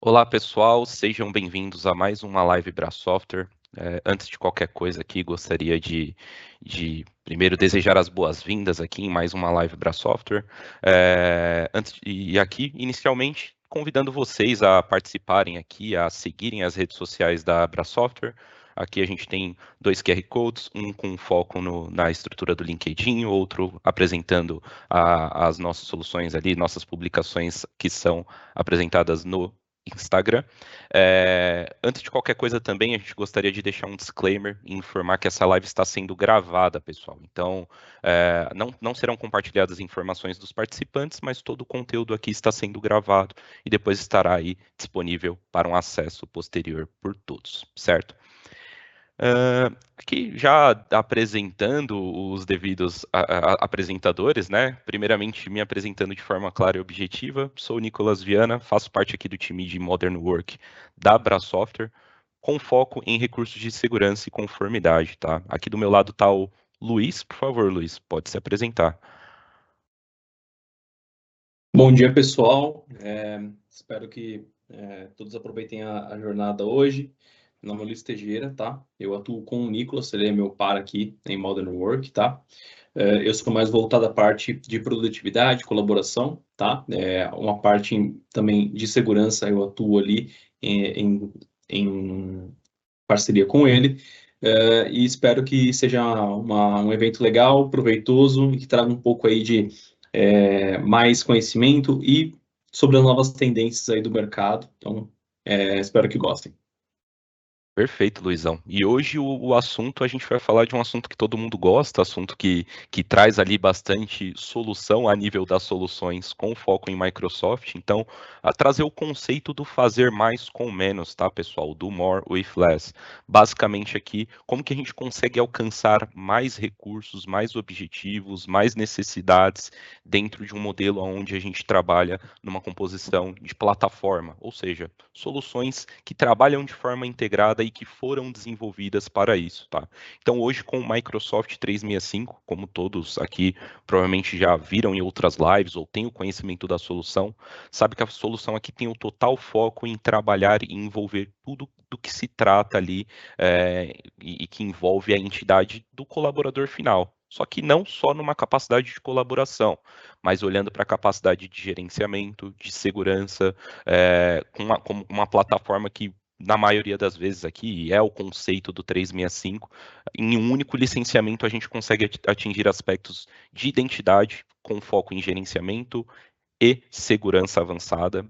Olá pessoal, sejam bem-vindos a mais uma live Bra Software. Antes de qualquer coisa aqui, gostaria de primeiro desejar as boas-vindas aqui em mais uma live Bra Software. Aqui, inicialmente, convidando vocês a participarem aqui, a seguirem as redes sociais da Bra Software. Aqui a gente tem dois QR Codes, um com foco na estrutura do LinkedIn, outro apresentando as nossas soluções ali, nossas publicações que são apresentadas no Instagram. Antes de qualquer coisa também, a gente gostaria de deixar um disclaimer e informar que essa live está sendo gravada, pessoal. Então, não serão compartilhadas informações dos participantes, mas todo o conteúdo aqui está sendo gravado e depois estará aí disponível para um acesso posterior por todos, certo? Aqui já apresentando os devidos apresentadores, né? Primeiramente, me apresentando de forma clara e objetiva, sou o Nicolas Viana, faço parte aqui do time de Modern Work da Bra Software, com foco em recursos de segurança e conformidade, tá? Aqui do meu lado está o Luiz, por favor, Luiz, pode se apresentar. Bom dia, pessoal. Espero que todos aproveitem a jornada hoje. Meu nome é Luiz Teixeira, tá? Eu atuo com o Nicolas, ele é meu par aqui em Modern Work, tá? Eu sou mais voltado à parte de produtividade, colaboração, tá? Uma parte também de segurança, eu atuo ali em parceria com ele. E espero que seja um evento legal, proveitoso e que traga um pouco aí de mais conhecimento e sobre as novas tendências aí do mercado. Então, espero que gostem. Perfeito, Luizão. E hoje o assunto, a gente vai falar de um assunto que todo mundo gosta, assunto que traz ali bastante solução a nível das soluções com foco em Microsoft. Então, a trazer o conceito do fazer mais com menos, tá, pessoal? Do more with less. Basicamente aqui, como que a gente consegue alcançar mais recursos, mais objetivos, mais necessidades dentro de um modelo onde a gente trabalha numa composição de plataforma, ou seja, soluções que trabalham de forma integrada e que foram desenvolvidas para isso, tá? Então hoje com o Microsoft 365, como todos aqui provavelmente já viram em outras lives ou têm o conhecimento da solução, sabe que a solução aqui tem o total foco em trabalhar e envolver tudo do que se trata ali e que envolve a entidade do colaborador final. Só que não só numa capacidade de colaboração, mas olhando para a capacidade de gerenciamento, de segurança, com uma plataforma que, na maioria das vezes aqui, é o conceito do 365, em um único licenciamento a gente consegue atingir aspectos de identidade, com foco em gerenciamento e segurança avançada,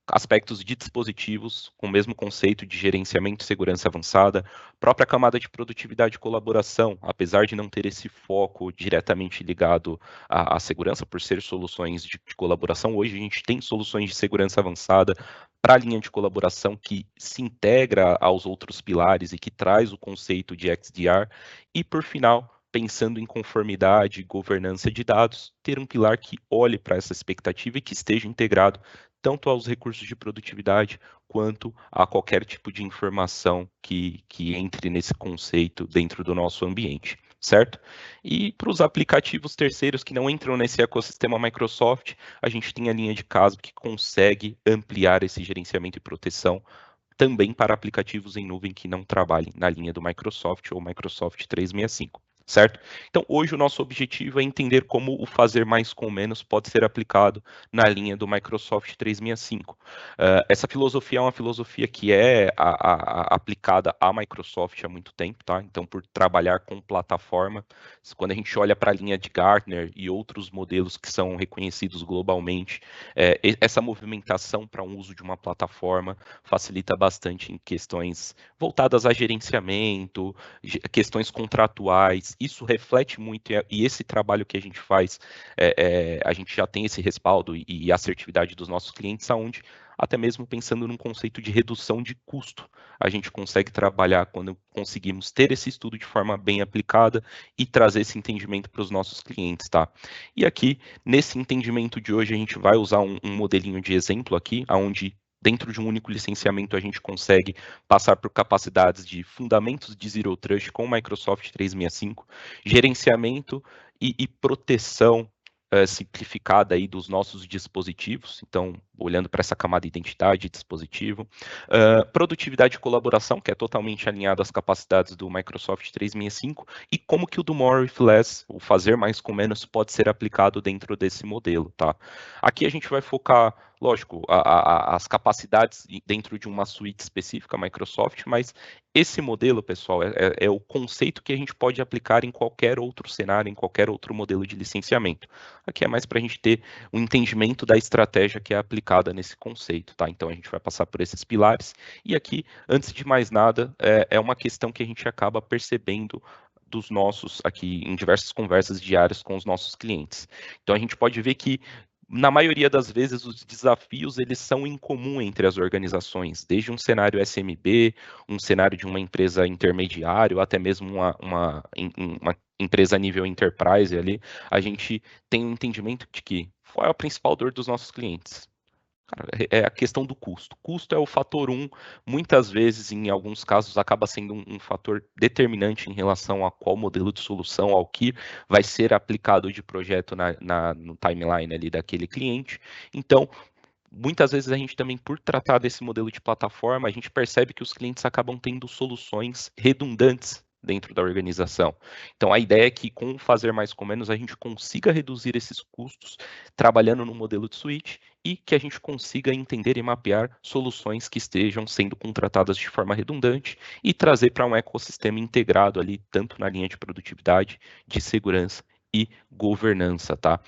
aspectos de dispositivos com o mesmo conceito de gerenciamento e segurança avançada, própria camada de produtividade e colaboração, apesar de não ter esse foco diretamente ligado à segurança, por ser soluções de colaboração, hoje a gente tem soluções de segurança avançada para a linha de colaboração que se integra aos outros pilares e que traz o conceito de XDR, e por final, pensando em conformidade e governança de dados, ter um pilar que olhe para essa expectativa e que esteja integrado tanto aos recursos de produtividade quanto a qualquer tipo de informação que entre nesse conceito dentro do nosso ambiente, certo? E para os aplicativos terceiros que não entram nesse ecossistema Microsoft, a gente tem a linha de caso que consegue ampliar esse gerenciamento e proteção também para aplicativos em nuvem que não trabalhem na linha do Microsoft ou Microsoft 365. Certo? Então, hoje o nosso objetivo é entender como o fazer mais com menos pode ser aplicado na linha do Microsoft 365. Essa filosofia é uma filosofia que é aplicada à Microsoft há muito tempo, tá? Então, por trabalhar com plataforma, quando a gente olha para a linha de Gartner e outros modelos que são reconhecidos globalmente, essa movimentação para um uso de uma plataforma facilita bastante em questões voltadas a gerenciamento, questões contratuais. Isso reflete muito, e esse trabalho que a gente faz, a gente já tem esse respaldo e assertividade dos nossos clientes, aonde até mesmo pensando num conceito de redução de custo, a gente consegue trabalhar quando conseguimos ter esse estudo de forma bem aplicada e trazer esse entendimento para os nossos clientes, tá? E aqui, nesse entendimento de hoje, a gente vai usar um modelinho de exemplo aqui, onde dentro de um único licenciamento a gente consegue passar por capacidades de fundamentos de Zero Trust com o Microsoft 365, gerenciamento e proteção simplificada aí dos nossos dispositivos, então olhando para essa camada identidade, dispositivo, produtividade e colaboração, que é totalmente alinhado às capacidades do Microsoft 365, e como que o do More with Less, o fazer mais com menos, pode ser aplicado dentro desse modelo, tá? Aqui a gente vai focar, lógico, as capacidades dentro de uma suíte específica Microsoft, mas esse modelo, pessoal, é o conceito que a gente pode aplicar em qualquer outro cenário, em qualquer outro modelo de licenciamento. Aqui é mais para a gente ter um entendimento da estratégia que é aplicada nesse conceito, tá? Então a gente vai passar por esses pilares, e aqui, antes de mais nada, é uma questão que a gente acaba percebendo dos nossos, aqui em diversas conversas diárias com os nossos clientes. Então a gente pode ver que na maioria das vezes, os desafios eles são em comum entre as organizações, desde um cenário SMB, um cenário de uma empresa intermediária, ou até mesmo uma empresa a nível enterprise ali, a gente tem um entendimento de que qual é a principal dor dos nossos clientes? Cara, é a questão do custo. Custo é o fator 1, muitas vezes, em alguns casos, acaba sendo um fator determinante em relação a qual modelo de solução, ao que vai ser aplicado de projeto no timeline ali daquele cliente. Então, muitas vezes a gente também, por tratar desse modelo de plataforma, a gente percebe que os clientes acabam tendo soluções redundantes dentro da organização. Então, a ideia é que com fazer mais com menos, a gente consiga reduzir esses custos trabalhando no modelo de suíte e que a gente consiga entender e mapear soluções que estejam sendo contratadas de forma redundante e trazer para um ecossistema integrado ali, tanto na linha de produtividade, de segurança e governança, tá?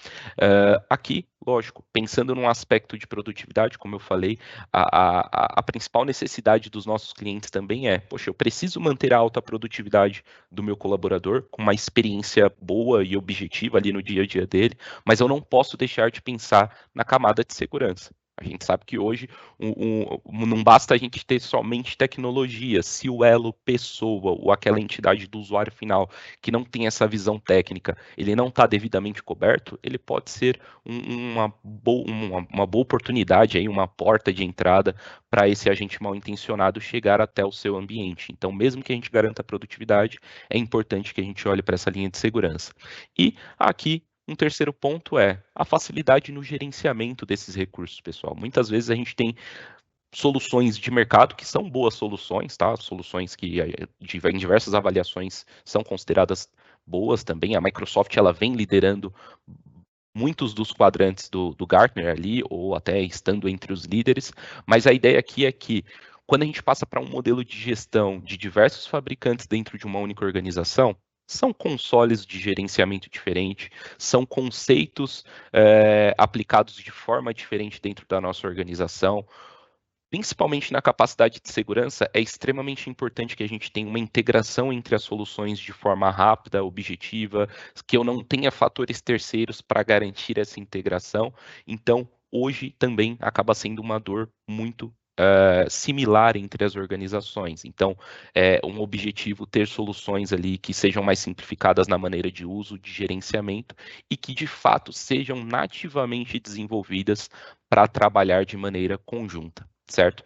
Aqui, lógico, pensando num aspecto de produtividade, como eu falei, a principal necessidade dos nossos clientes também é, poxa, eu preciso manter a alta produtividade do meu colaborador com uma experiência boa e objetiva ali no dia a dia dele, mas eu não posso deixar de pensar na camada de segurança. A gente sabe que hoje não basta a gente ter somente tecnologia, se o elo pessoa ou aquela entidade do usuário final que não tem essa visão técnica, ele não está devidamente coberto, ele pode ser uma boa oportunidade, aí, uma porta de entrada para esse agente mal intencionado chegar até o seu ambiente. Então, mesmo que a gente garanta a produtividade, é importante que a gente olhe para essa linha de segurança. E aqui, um terceiro ponto é a facilidade no gerenciamento desses recursos, pessoal. Muitas vezes a gente tem soluções de mercado que são boas soluções, tá? Soluções que em diversas avaliações são consideradas boas também. A Microsoft ela vem liderando muitos dos quadrantes do Gartner ali, ou até estando entre os líderes, mas a ideia aqui é que quando a gente passa para um modelo de gestão de diversos fabricantes dentro de uma única organização, são consoles de gerenciamento diferente, são conceitos aplicados de forma diferente dentro da nossa organização. Principalmente na capacidade de segurança, é extremamente importante que a gente tenha uma integração entre as soluções de forma rápida, objetiva, que eu não tenha fatores terceiros para garantir essa integração. Então, hoje também acaba sendo uma dor muito similar entre as organizações. Então, é um objetivo ter soluções ali que sejam mais simplificadas na maneira de uso, de gerenciamento e que, de fato, sejam nativamente desenvolvidas para trabalhar de maneira conjunta, certo?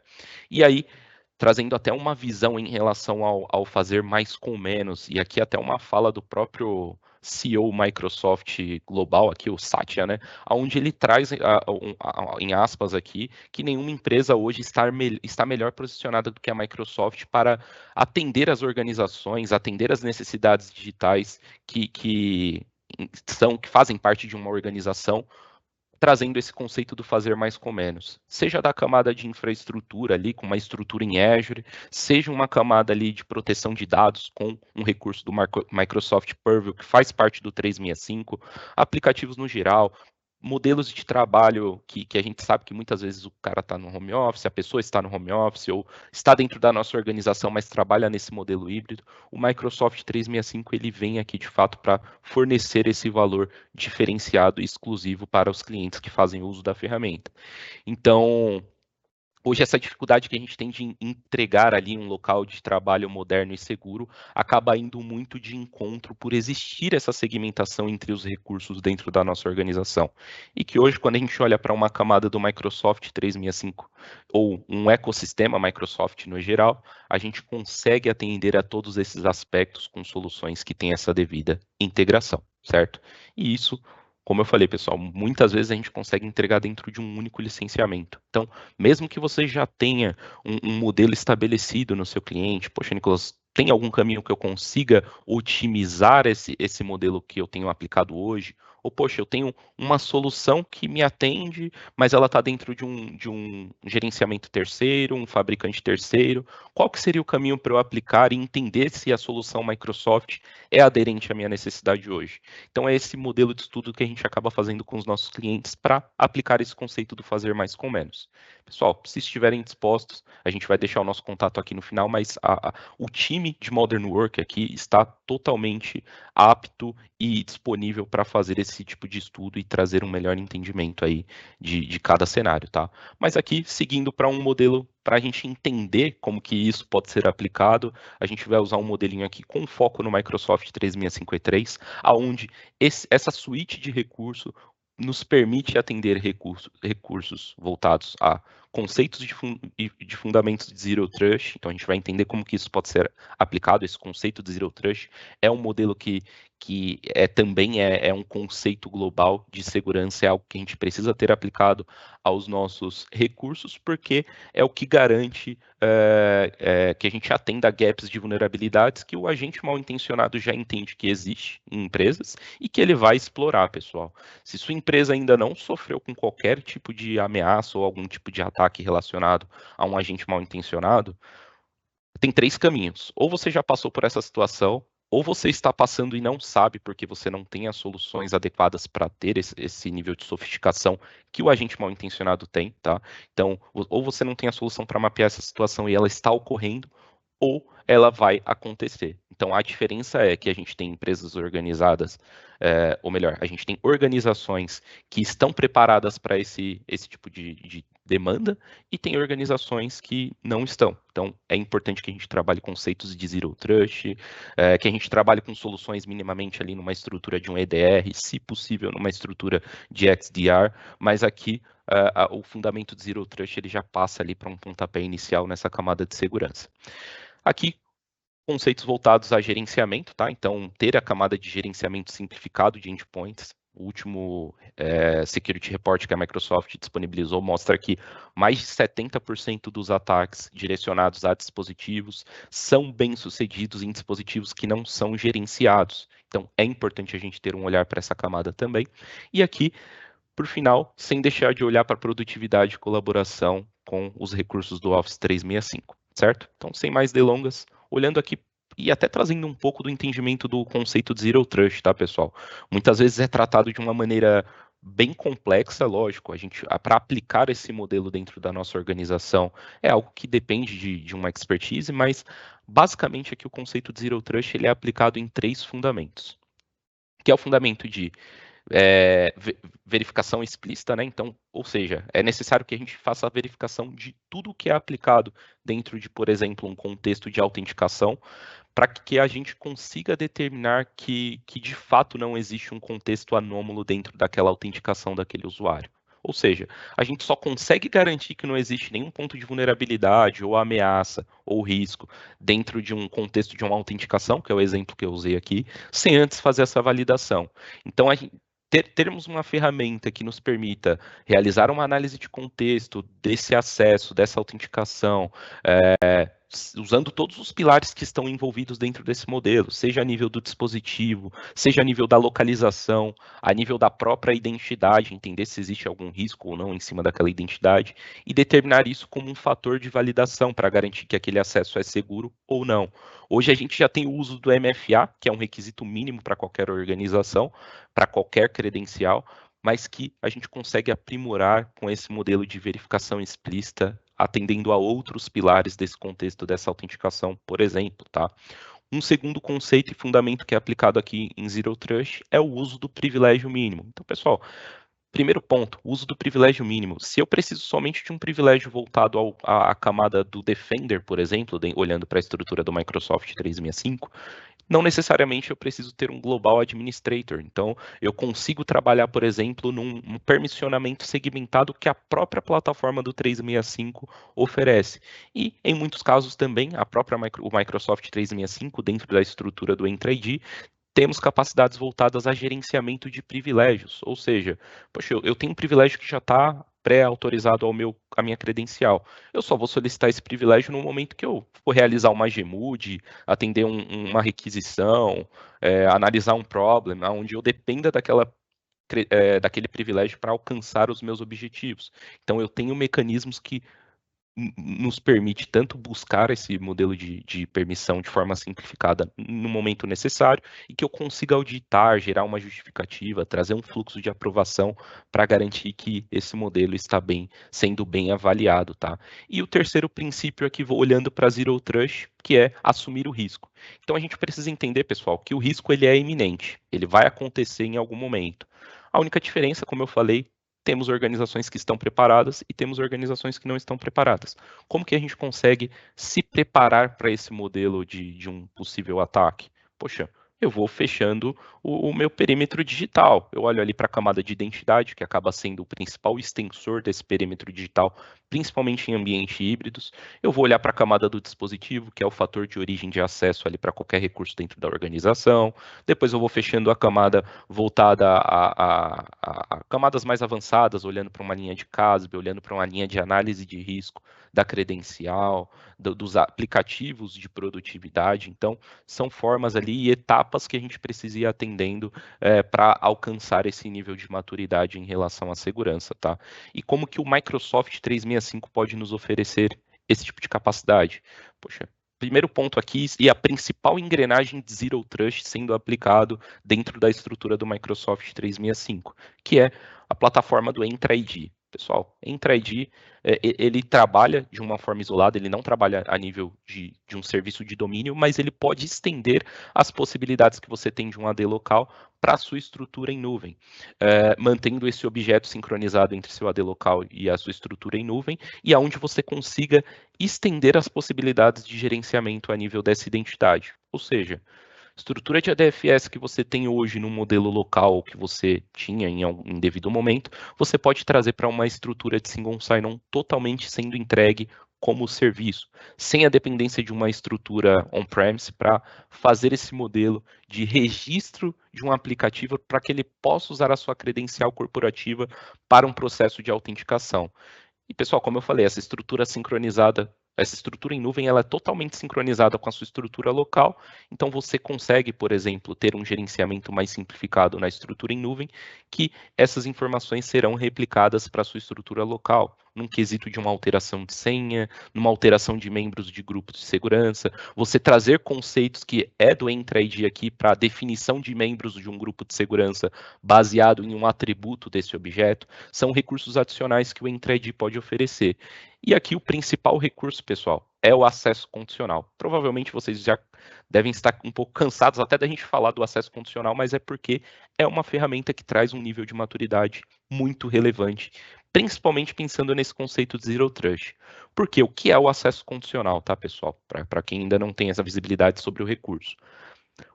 E aí, trazendo até uma visão em relação ao fazer mais com menos, e aqui até uma fala do próprio CEO Microsoft Global, aqui o Satya, né, onde ele traz, em aspas aqui, que nenhuma empresa hoje está melhor posicionada do que a Microsoft para atender as organizações, atender as necessidades digitais que fazem parte de uma organização, trazendo esse conceito do fazer mais com menos. Seja da camada de infraestrutura ali, com uma estrutura em Azure, seja uma camada ali de proteção de dados com um recurso do Microsoft Purview, que faz parte do 365, aplicativos no geral, modelos de trabalho que a gente sabe que muitas vezes o cara está no home office, a pessoa está no home office, ou está dentro da nossa organização, mas trabalha nesse modelo híbrido. O Microsoft 365 ele vem aqui de fato para fornecer esse valor diferenciado e exclusivo para os clientes que fazem uso da ferramenta. Então, hoje essa dificuldade que a gente tem de entregar ali um local de trabalho moderno e seguro acaba indo muito de encontro por existir essa segmentação entre os recursos dentro da nossa organização. E que hoje, quando a gente olha para uma camada do Microsoft 365 ou um ecossistema Microsoft no geral, a gente consegue atender a todos esses aspectos com soluções que têm essa devida integração, certo? E isso como eu falei, pessoal, muitas vezes a gente consegue entregar dentro de um único licenciamento. Então, mesmo que você já tenha um modelo estabelecido no seu cliente, poxa, Nicolas, tem algum caminho que eu consiga otimizar esse modelo que eu tenho aplicado hoje? Ou, poxa, eu tenho uma solução que me atende, mas ela está dentro de um gerenciamento terceiro, um fabricante terceiro. Qual que seria o caminho para eu aplicar e entender se a solução Microsoft é aderente à minha necessidade hoje? Então, é esse modelo de estudo que a gente acaba fazendo com os nossos clientes para aplicar esse conceito do fazer mais com menos. Pessoal, se estiverem dispostos, a gente vai deixar o nosso contato aqui no final, mas o time de Modern Work aqui está totalmente apto e disponível para fazer esse tipo de estudo e trazer um melhor entendimento aí de cada cenário, tá? Mas aqui, seguindo para um modelo para a gente entender como que isso pode ser aplicado, a gente vai usar um modelinho aqui com foco no Microsoft 365 aonde essa suíte de recurso nos permite atender recursos voltados a conceitos de fundamentos de Zero Trust. Então, a gente vai entender como que isso pode ser aplicado. Esse conceito de Zero Trust é um modelo que também é um conceito global de segurança, é algo que a gente precisa ter aplicado aos nossos recursos, porque é o que garante que a gente atenda a gaps de vulnerabilidades que o agente mal intencionado já entende que existe em empresas e que ele vai explorar, pessoal. Se sua empresa ainda não sofreu com qualquer tipo de ameaça ou algum tipo de ataque relacionado a um agente mal intencionado, tem 3 caminhos. Ou você já passou por essa situação, ou você está passando e não sabe porque você não tem as soluções adequadas para ter esse nível de sofisticação que o agente mal intencionado tem, tá? Então, ou você não tem a solução para mapear essa situação e ela está ocorrendo, ou ela vai acontecer. Então, a diferença é que a gente tem empresas organizadas, ou melhor, a gente tem organizações que estão preparadas para esse tipo de demanda e tem organizações que não estão. Então, é importante que a gente trabalhe conceitos de Zero Trust, que a gente trabalhe com soluções minimamente ali numa estrutura de um EDR, se possível numa estrutura de XDR, mas aqui o fundamento de Zero Trust ele já passa ali para um pontapé inicial nessa camada de segurança. Aqui, conceitos voltados a gerenciamento, tá? Então, ter a camada de gerenciamento simplificado de endpoints. O último Security Report que a Microsoft disponibilizou mostra que mais de 70% dos ataques direcionados a dispositivos são bem-sucedidos em dispositivos que não são gerenciados. Então, é importante a gente ter um olhar para essa camada também. E aqui, por final, sem deixar de olhar para a produtividade e colaboração com os recursos do Office 365, certo? Então, sem mais delongas, olhando aqui e até trazendo um pouco do entendimento do conceito de Zero Trust, tá, pessoal? Muitas vezes é tratado de uma maneira bem complexa, lógico, para aplicar esse modelo dentro da nossa organização é algo que depende de uma expertise, mas basicamente aqui o conceito de Zero Trust ele é aplicado em 3 fundamentos, que é o fundamento de verificação explícita, né? Então, ou seja, é necessário que a gente faça a verificação de tudo que é aplicado dentro de, por exemplo, um contexto de autenticação, para que a gente consiga determinar que de fato não existe um contexto anômalo dentro daquela autenticação daquele usuário. Ou seja, a gente só consegue garantir que não existe nenhum ponto de vulnerabilidade ou ameaça ou risco dentro de um contexto de uma autenticação, que é o exemplo que eu usei aqui, sem antes fazer essa validação. Então, termos uma ferramenta que nos permita realizar uma análise de contexto desse acesso, dessa autenticação, usando todos os pilares que estão envolvidos dentro desse modelo, seja a nível do dispositivo, seja a nível da localização, a nível da própria identidade, entender se existe algum risco ou não em cima daquela identidade, e determinar isso como um fator de validação para garantir que aquele acesso é seguro ou não. Hoje a gente já tem o uso do MFA, que é um requisito mínimo para qualquer organização, para qualquer credencial, mas que a gente consegue aprimorar com esse modelo de verificação explícita, atendendo a outros pilares desse contexto dessa autenticação, por exemplo, tá? Um segundo conceito e fundamento que é aplicado aqui em Zero Trust é o uso do privilégio mínimo. Então, pessoal, primeiro ponto, uso do privilégio mínimo. Se eu preciso somente de um privilégio voltado à camada do Defender, por exemplo, olhando para a estrutura do Microsoft 365, não necessariamente eu preciso ter um Global Administrator. Então, eu consigo trabalhar, por exemplo, num permissionamento segmentado que a própria plataforma do 365 oferece. E, em muitos casos também, o Microsoft 365, dentro da estrutura do Entra ID, temos capacidades voltadas a gerenciamento de privilégios, ou seja, poxa, eu tenho um privilégio que já está pré-autorizado à minha credencial. Eu só vou solicitar esse privilégio no momento que eu for realizar uma GMUD, atender uma requisição, analisar um problema, onde eu dependa daquele privilégio para alcançar os meus objetivos. Então, eu tenho mecanismos que nos permite tanto buscar esse modelo de permissão de forma simplificada no momento necessário e que eu consiga auditar, gerar uma justificativa, trazer um fluxo de aprovação para garantir que esse modelo está sendo bem avaliado, tá? E o terceiro princípio aqui, vou olhando para Zero Trust, que é assumir o risco. Então a gente precisa entender, pessoal, que o risco ele é iminente, ele vai acontecer em algum momento. A única diferença, como eu falei, temos organizações que estão preparadas e temos organizações que não estão preparadas. Como que a gente consegue se preparar para esse modelo de um possível ataque? Poxa, eu vou fechando o meu perímetro digital. Eu olho ali para a camada de identidade, que acaba sendo o principal extensor desse perímetro digital, principalmente em ambientes híbridos. Eu vou olhar para a camada do dispositivo, que é o fator de origem de acesso ali para qualquer recurso dentro da organização. Depois eu vou fechando a camada voltada a camadas mais avançadas, olhando para uma linha de CASB, olhando para uma linha de análise de risco da credencial, dos aplicativos de produtividade. Então, são formas ali e etapas que a gente precisa ir atendendo para alcançar esse nível de maturidade em relação à segurança, tá? E como que o Microsoft 365 pode nos oferecer esse tipo de capacidade? Poxa, primeiro ponto aqui, e a principal engrenagem de Zero Trust sendo aplicado dentro da estrutura do Microsoft 365, que é a plataforma do Entra ID. Pessoal, Entra ID, ele trabalha de uma forma isolada, ele não trabalha a nível de um serviço de domínio, mas ele pode estender as possibilidades que você tem de um AD local para a sua estrutura em nuvem, mantendo esse objeto sincronizado entre seu AD local e a sua estrutura em nuvem, e aonde você consiga estender as possibilidades de gerenciamento a nível dessa identidade. Ou seja, estrutura de ADFS que você tem hoje no modelo local que você tinha em devido momento, você pode trazer para uma estrutura de single sign-on totalmente sendo entregue como serviço, sem a dependência de uma estrutura on-premise para fazer esse modelo de registro de um aplicativo para que ele possa usar a sua credencial corporativa para um processo de autenticação. E, pessoal, como eu falei, essa estrutura sincronizada, essa estrutura em nuvem, ela é totalmente sincronizada com a sua estrutura local, então você consegue, por exemplo, ter um gerenciamento mais simplificado na estrutura em nuvem, que essas informações serão replicadas para a sua estrutura local, num quesito de uma alteração de senha, numa alteração de membros de grupos de segurança, você trazer conceitos que é do Entra ID aqui para definição de membros de um grupo de segurança baseado em um atributo desse objeto, são recursos adicionais que o Entra ID pode oferecer. E aqui o principal recurso, pessoal, é o acesso condicional. Provavelmente vocês já devem estar um pouco cansados até da gente falar do acesso condicional, mas é porque é uma ferramenta que traz um nível de maturidade muito relevante, principalmente pensando nesse conceito de Zero Trust. Porque o que é o acesso condicional, tá, pessoal? Para quem ainda não tem essa visibilidade sobre o recurso.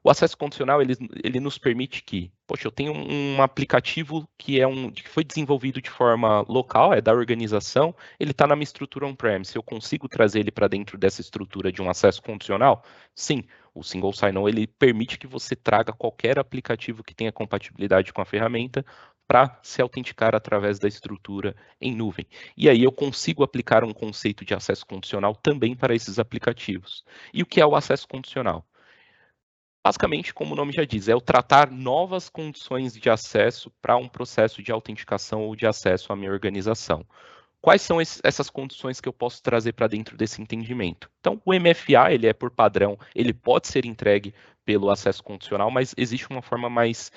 O acesso condicional, ele nos permite que, poxa, eu tenho um aplicativo que foi desenvolvido de forma local, é da organização, ele está na minha estrutura on-premise, eu consigo trazer ele para dentro dessa estrutura de um acesso condicional? Sim, o Single Sign-On, ele permite que você traga qualquer aplicativo que tenha compatibilidade com a ferramenta para se autenticar através da estrutura em nuvem. E aí eu consigo aplicar um conceito de acesso condicional também para esses aplicativos. E o que é o acesso condicional? Basicamente, como o nome já diz, é o tratar novas condições de acesso para um processo de autenticação ou de acesso à minha organização. Quais são essas condições que eu posso trazer para dentro desse entendimento? Então, o MFA, ele é por padrão, ele pode ser entregue pelo acesso condicional, mas existe uma forma mais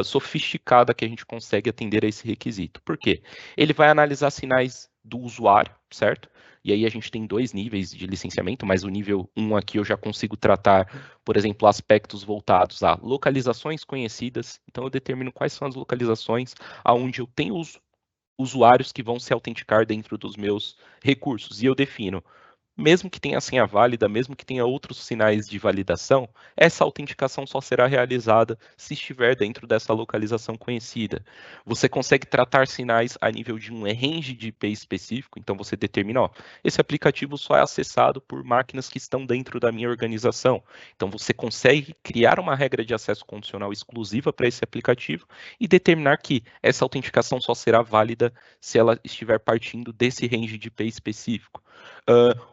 sofisticada que a gente consegue atender a esse requisito. Por quê? Ele vai analisar sinais do usuário, certo? E aí a gente tem dois níveis de licenciamento, mas o nível 1 aqui eu já consigo tratar, por exemplo, aspectos voltados a localizações conhecidas. Então eu determino quais são as localizações aonde eu tenho os usuários que vão se autenticar dentro dos meus recursos. E eu defino mesmo que tenha senha válida, mesmo que tenha outros sinais de validação, essa autenticação só será realizada se estiver dentro dessa localização conhecida. Você consegue tratar sinais a nível de um range de IP específico, então você determina, ó, esse aplicativo só é acessado por máquinas que estão dentro da minha organização. Então você consegue criar uma regra de acesso condicional exclusiva para esse aplicativo e determinar que essa autenticação só será válida se ela estiver partindo desse range de IP específico.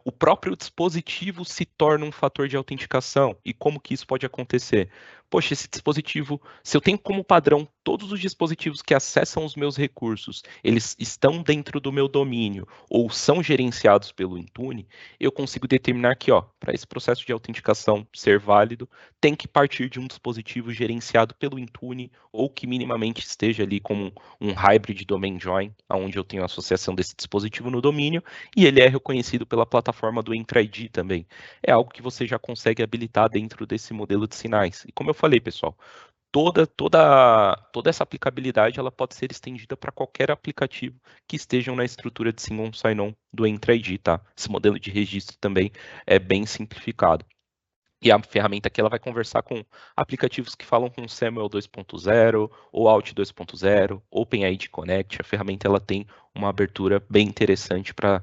O próprio dispositivo se torna um fator de autenticação. E como que isso pode acontecer? Poxa, esse dispositivo, se eu tenho como padrão todos os dispositivos que acessam os meus recursos, eles estão dentro do meu domínio ou são gerenciados pelo Intune, eu consigo determinar que, ó, para esse processo de autenticação ser válido, tem que partir de um dispositivo gerenciado pelo Intune ou que minimamente esteja ali como um hybrid domain join, onde eu tenho a associação desse dispositivo no domínio, e ele é reconhecido pela plataforma do Entra ID também. É algo que você já consegue habilitar dentro desse modelo de sinais. E como eu falei, pessoal, toda essa aplicabilidade ela pode ser estendida para qualquer aplicativo que estejam na estrutura de Single Sign-On do Entra ID, tá? Esse modelo de registro também é bem simplificado. E a ferramenta aqui ela vai conversar com aplicativos que falam com Samuel 2.0, ou Alt 2.0, OpenID Connect. A ferramenta ela tem uma abertura bem interessante para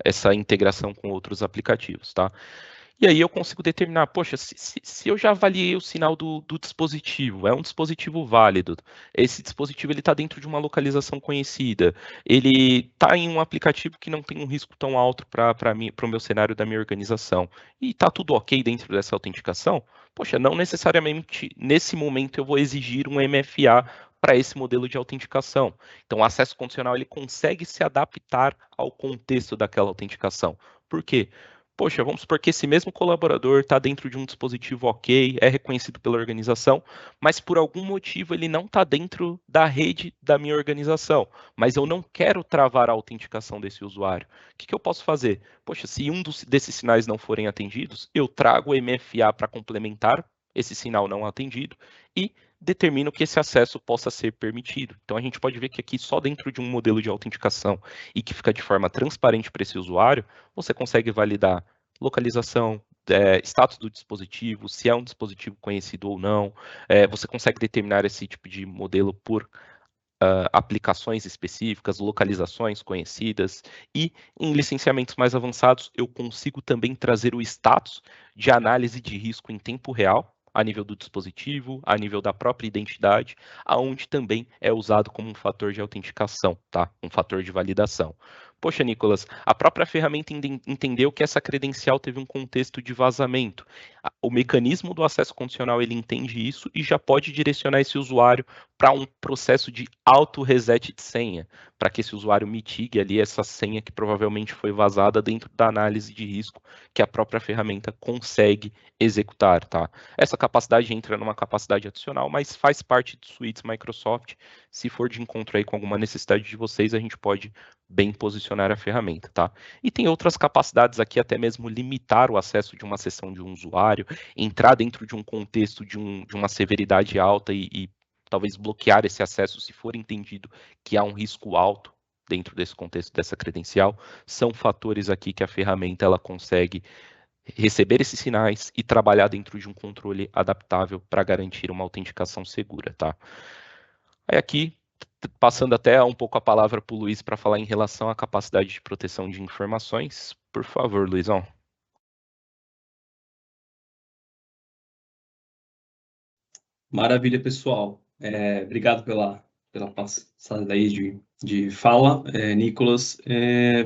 essa integração com outros aplicativos, tá? E aí eu consigo determinar, poxa, se eu já avaliei o sinal do dispositivo, é um dispositivo válido, esse dispositivo ele está dentro de uma localização conhecida, ele está em um aplicativo que não tem um risco tão alto para o meu cenário da minha organização, e está tudo ok dentro dessa autenticação, poxa, não necessariamente nesse momento eu vou exigir um MFA para esse modelo de autenticação. Então, o acesso condicional ele consegue se adaptar ao contexto daquela autenticação. Por quê? Poxa, vamos supor que esse mesmo colaborador está dentro de um dispositivo ok, é reconhecido pela organização, mas por algum motivo ele não está dentro da rede da minha organização, mas eu não quero travar a autenticação desse usuário. O que eu posso fazer? Poxa, se desses sinais não forem atendidos, eu trago o MFA para complementar esse sinal não atendido e determino que esse acesso possa ser permitido. Então a gente pode ver que aqui só dentro de um modelo de autenticação e que fica de forma transparente para esse usuário, você consegue validar localização, status do dispositivo, se é um dispositivo conhecido ou não. Você consegue determinar esse tipo de modelo por aplicações específicas, localizações conhecidas, e em licenciamentos mais avançados eu consigo também trazer o status de análise de risco em tempo real, a nível do dispositivo, a nível da própria identidade, aonde também é usado como um fator de autenticação, tá? Um fator de validação. Poxa, Nicolas, a própria ferramenta entendeu que essa credencial teve um contexto de vazamento. O mecanismo do acesso condicional ele entende isso e já pode direcionar esse usuário para um processo de auto-reset de senha, para que esse usuário mitigue ali essa senha que provavelmente foi vazada dentro da análise de risco que a própria ferramenta consegue executar, tá? Essa capacidade entra numa capacidade adicional, mas faz parte de suítes Microsoft. Se for de encontro aí com alguma necessidade de vocês, a gente pode bem posicionar a ferramenta, tá? E tem outras capacidades aqui, até mesmo limitar o acesso de uma sessão de um usuário, entrar dentro de um contexto de uma severidade alta e talvez bloquear esse acesso se for entendido que há um risco alto dentro desse contexto dessa credencial, são fatores aqui que a ferramenta ela consegue receber esses sinais e trabalhar dentro de um controle adaptável para garantir uma autenticação segura, tá? Aí aqui, passando até um pouco a palavra para o Luiz para falar em relação à capacidade de proteção de informações, por favor, Luizão. Maravilha, pessoal. Obrigado pela passada aí de fala, Nicolas.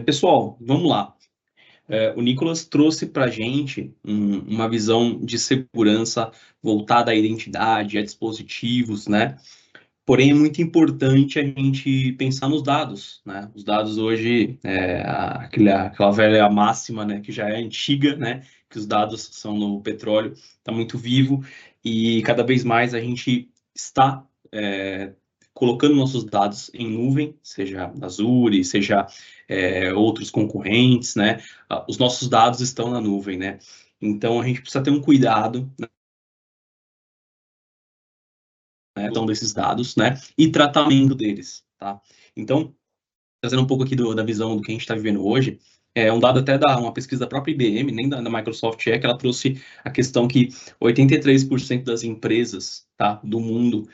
Pessoal, vamos lá. O Nicolas trouxe para a gente uma visão de segurança voltada à identidade, a dispositivos, né? Porém, é muito importante a gente pensar nos dados, né? Os dados hoje, aquela velha máxima, né, que já é antiga, né, que os dados são no petróleo, está muito vivo e cada vez mais a gente está colocando nossos dados em nuvem, seja Azure, seja outros concorrentes, né? Os nossos dados estão na nuvem, né? Então a gente precisa ter um cuidado, né, então desses dados, né, e tratamento deles, tá? Então, trazendo um pouco aqui da visão do que a gente está vivendo hoje, um dado até da uma pesquisa da própria IBM, nem da Microsoft, que ela trouxe a questão que 83% das empresas, tá, do mundo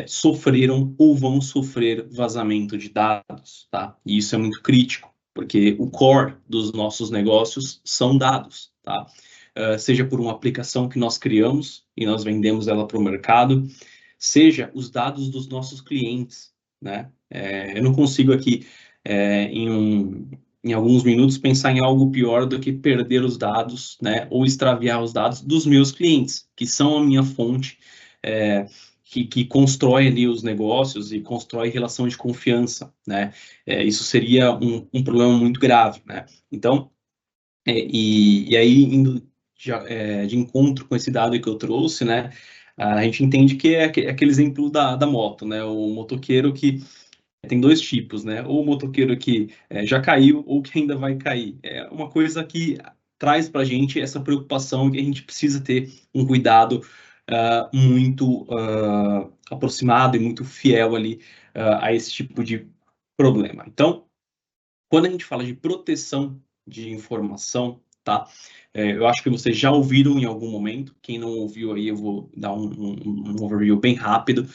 sofreram ou vão sofrer vazamento de dados, tá? E isso é muito crítico, porque o core dos nossos negócios são dados, tá? Seja por uma aplicação que nós criamos e nós vendemos ela para o mercado, seja os dados dos nossos clientes, né? Eu não consigo aqui, em alguns minutos, pensar em algo pior do que perder os dados, né? Ou extraviar os dados dos meus clientes, que são a minha fonte, que constrói ali os negócios e constrói relação de confiança, né? Isso seria um problema muito grave, né? Então, e aí, indo de encontro com esse dado que eu trouxe, né? A gente entende que é aquele exemplo da moto, né? O motoqueiro que tem dois tipos, né? Ou o motoqueiro que já caiu ou que ainda vai cair. É uma coisa que traz para a gente essa preocupação que a gente precisa ter um cuidado muito aproximado e muito fiel ali a esse tipo de problema. Então, quando a gente fala de proteção de informação, tá? Eu acho que vocês já ouviram em algum momento. Quem não ouviu aí, eu vou dar um overview bem rápido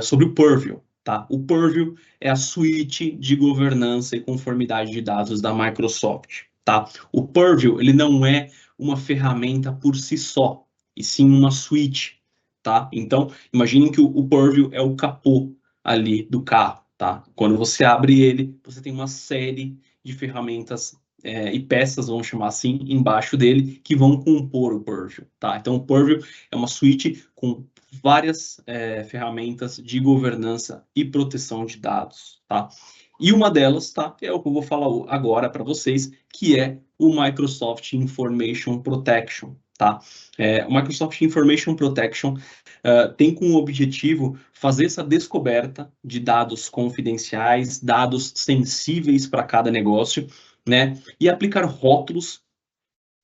sobre o Purview, tá? O Purview é a suíte de governança e conformidade de dados da Microsoft, tá? O Purview, ele não é uma ferramenta por si só, e sim uma suíte, tá? Então, imaginem que o Purview é o capô ali do carro, tá? Quando você abre ele, você tem uma série de ferramentas e peças, vamos chamar assim, embaixo dele, que vão compor o Purview, tá? Então, o Purview é uma suíte com várias ferramentas de governança e proteção de dados, tá? E uma delas, tá, é o que eu vou falar agora para vocês, que é o Microsoft Information Protection, tá? O Microsoft Information Protection tem como objetivo fazer essa descoberta de dados confidenciais, dados sensíveis para cada negócio, né? E aplicar rótulos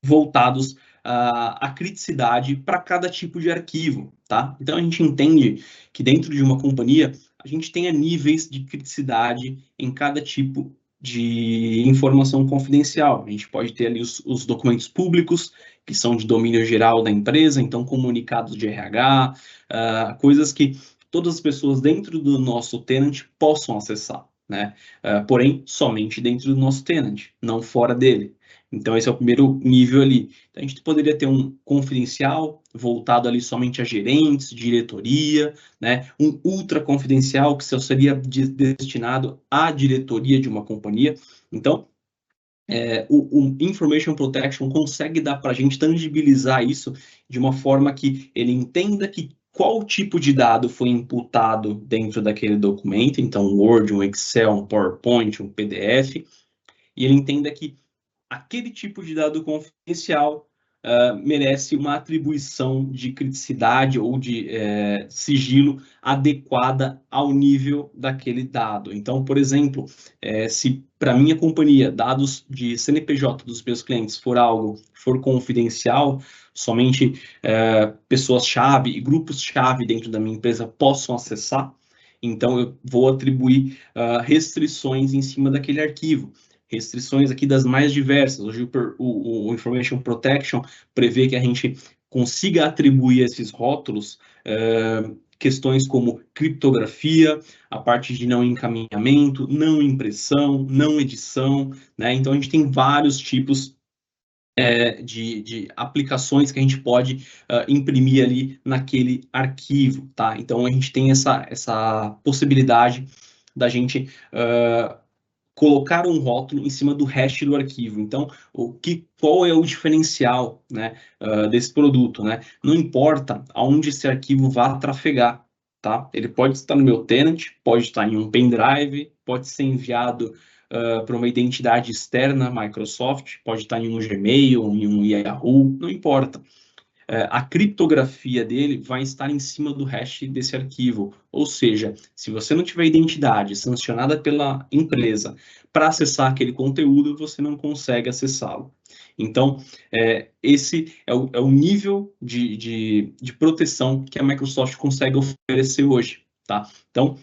voltados à criticidade para cada tipo de arquivo, tá? Então a gente entende que dentro de uma companhia a gente tenha níveis de criticidade em cada tipo de informação confidencial. A gente pode ter ali os documentos públicos, que são de domínio geral da empresa, então comunicados de RH, coisas que todas as pessoas dentro do nosso tenant possam acessar, né? Porém, somente dentro do nosso tenant, não fora dele. Então, esse é o primeiro nível ali. Então, a gente poderia ter um confidencial voltado ali somente a gerentes, diretoria, né? Um ultra confidencial que só seria destinado à diretoria de uma companhia. Então, o Information Protection consegue dar para a gente tangibilizar isso de uma forma que ele entenda que qual tipo de dado foi imputado dentro daquele documento, então um Word, um Excel, um PowerPoint, um PDF, e ele entenda que aquele tipo de dado confidencial merece uma atribuição de criticidade ou de sigilo adequada ao nível daquele dado. Então, por exemplo, se para minha companhia dados de CNPJ dos meus clientes for confidencial, somente pessoas-chave e grupos-chave dentro da minha empresa possam acessar, então eu vou atribuir restrições em cima daquele arquivo. Restrições aqui das mais diversas. Hoje o Information Protection prevê que a gente consiga atribuir a esses rótulos questões como criptografia, a parte de não encaminhamento, não impressão, não edição, né? Então a gente tem vários tipos de aplicações que a gente pode imprimir ali naquele arquivo, tá? Então a gente tem essa possibilidade da gente colocar um rótulo em cima do hash do arquivo. Então, qual é o diferencial, né, desse produto, né? Não importa aonde esse arquivo vá trafegar, tá? Ele pode estar no meu tenant, pode estar em um pendrive, pode ser enviado para uma identidade externa Microsoft, pode estar em um Gmail, em um Yahoo, não importa. A criptografia dele vai estar em cima do hash desse arquivo. Ou seja, se você não tiver identidade sancionada pela empresa para acessar aquele conteúdo, você não consegue acessá-lo. Então, esse é o nível de proteção que a Microsoft consegue oferecer hoje, tá? Então,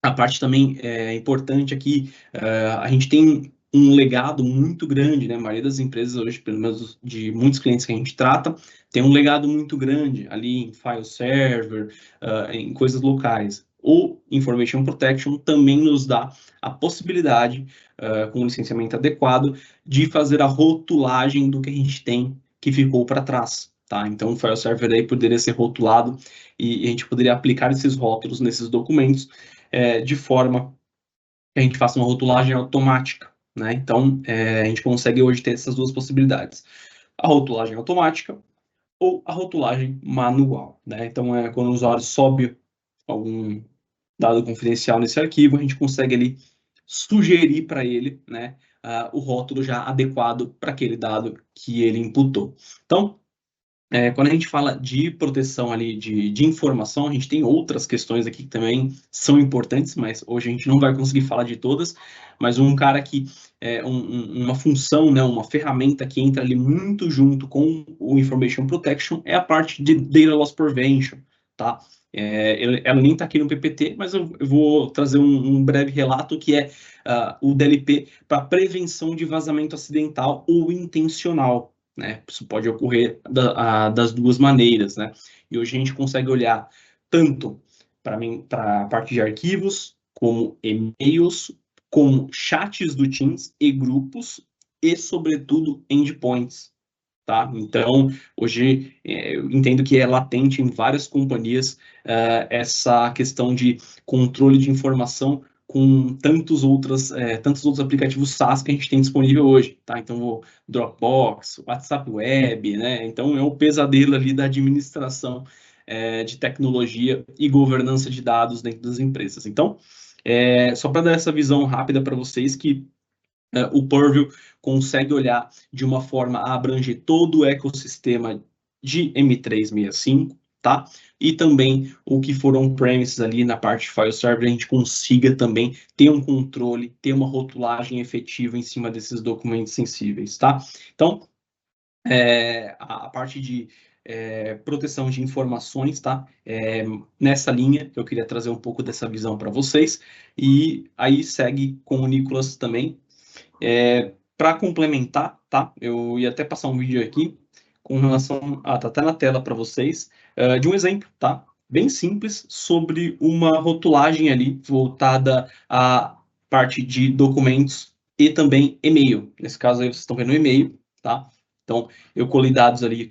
a parte também importante aqui, a gente tem um legado muito grande, né? A maioria das empresas hoje, pelo menos de muitos clientes que a gente trata, tem um legado muito grande ali em file server, em coisas locais. O Information Protection também nos dá a possibilidade, com o licenciamento adequado, de fazer a rotulagem do que a gente tem que ficou para trás. Tá? Então, o file server aí poderia ser rotulado e a gente poderia aplicar esses rótulos nesses documentos de forma que a gente faça uma rotulagem automática. Né? Então, a gente consegue hoje ter essas duas possibilidades. A rotulagem automática ou a rotulagem manual. Né? Então, quando o usuário sobe algum dado confidencial nesse arquivo, a gente consegue ali sugerir para ele, né, o rótulo já adequado para aquele dado que ele imputou. Então, quando a gente fala de proteção ali de informação, a gente tem outras questões aqui que também são importantes, mas hoje a gente não vai conseguir falar de todas, mas um cara que uma função, né, uma ferramenta que entra ali muito junto com o Information Protection é a parte de Data Loss Prevention, tá? Ela nem está aqui no PPT, mas eu vou trazer um breve relato que é o DLP para prevenção de vazamento acidental ou intencional. Né? Isso pode ocorrer das duas maneiras, né? E hoje a gente consegue olhar tanto para a parte de arquivos, como e-mails, como chats do Teams e grupos, e, sobretudo, endpoints. Tá? Então, hoje, eu entendo que é latente em várias companhias essa questão de controle de informação com tantos outros aplicativos SaaS que a gente tem disponível hoje, tá? Então, o Dropbox, WhatsApp Web, né? Então, é o pesadelo ali da administração de tecnologia e governança de dados dentro das empresas. Então, só para dar essa visão rápida para vocês que o Purview consegue olhar de uma forma a abranger todo o ecossistema de M365, tá? E também o que for on-premises ali na parte de file server, a gente consiga também ter um controle, ter uma rotulagem efetiva em cima desses documentos sensíveis, tá? Então, a parte de proteção de informações, tá? Nessa linha, eu queria trazer um pouco dessa visão para vocês, e aí segue com o Nicolas também. Para complementar, tá? Eu ia até passar um vídeo aqui com relação tá até na tela para vocês, de um exemplo, tá? Bem simples sobre uma rotulagem ali voltada à parte de documentos e também e-mail. Nesse caso aí vocês estão vendo o e-mail, tá? Então, eu colhi dados ali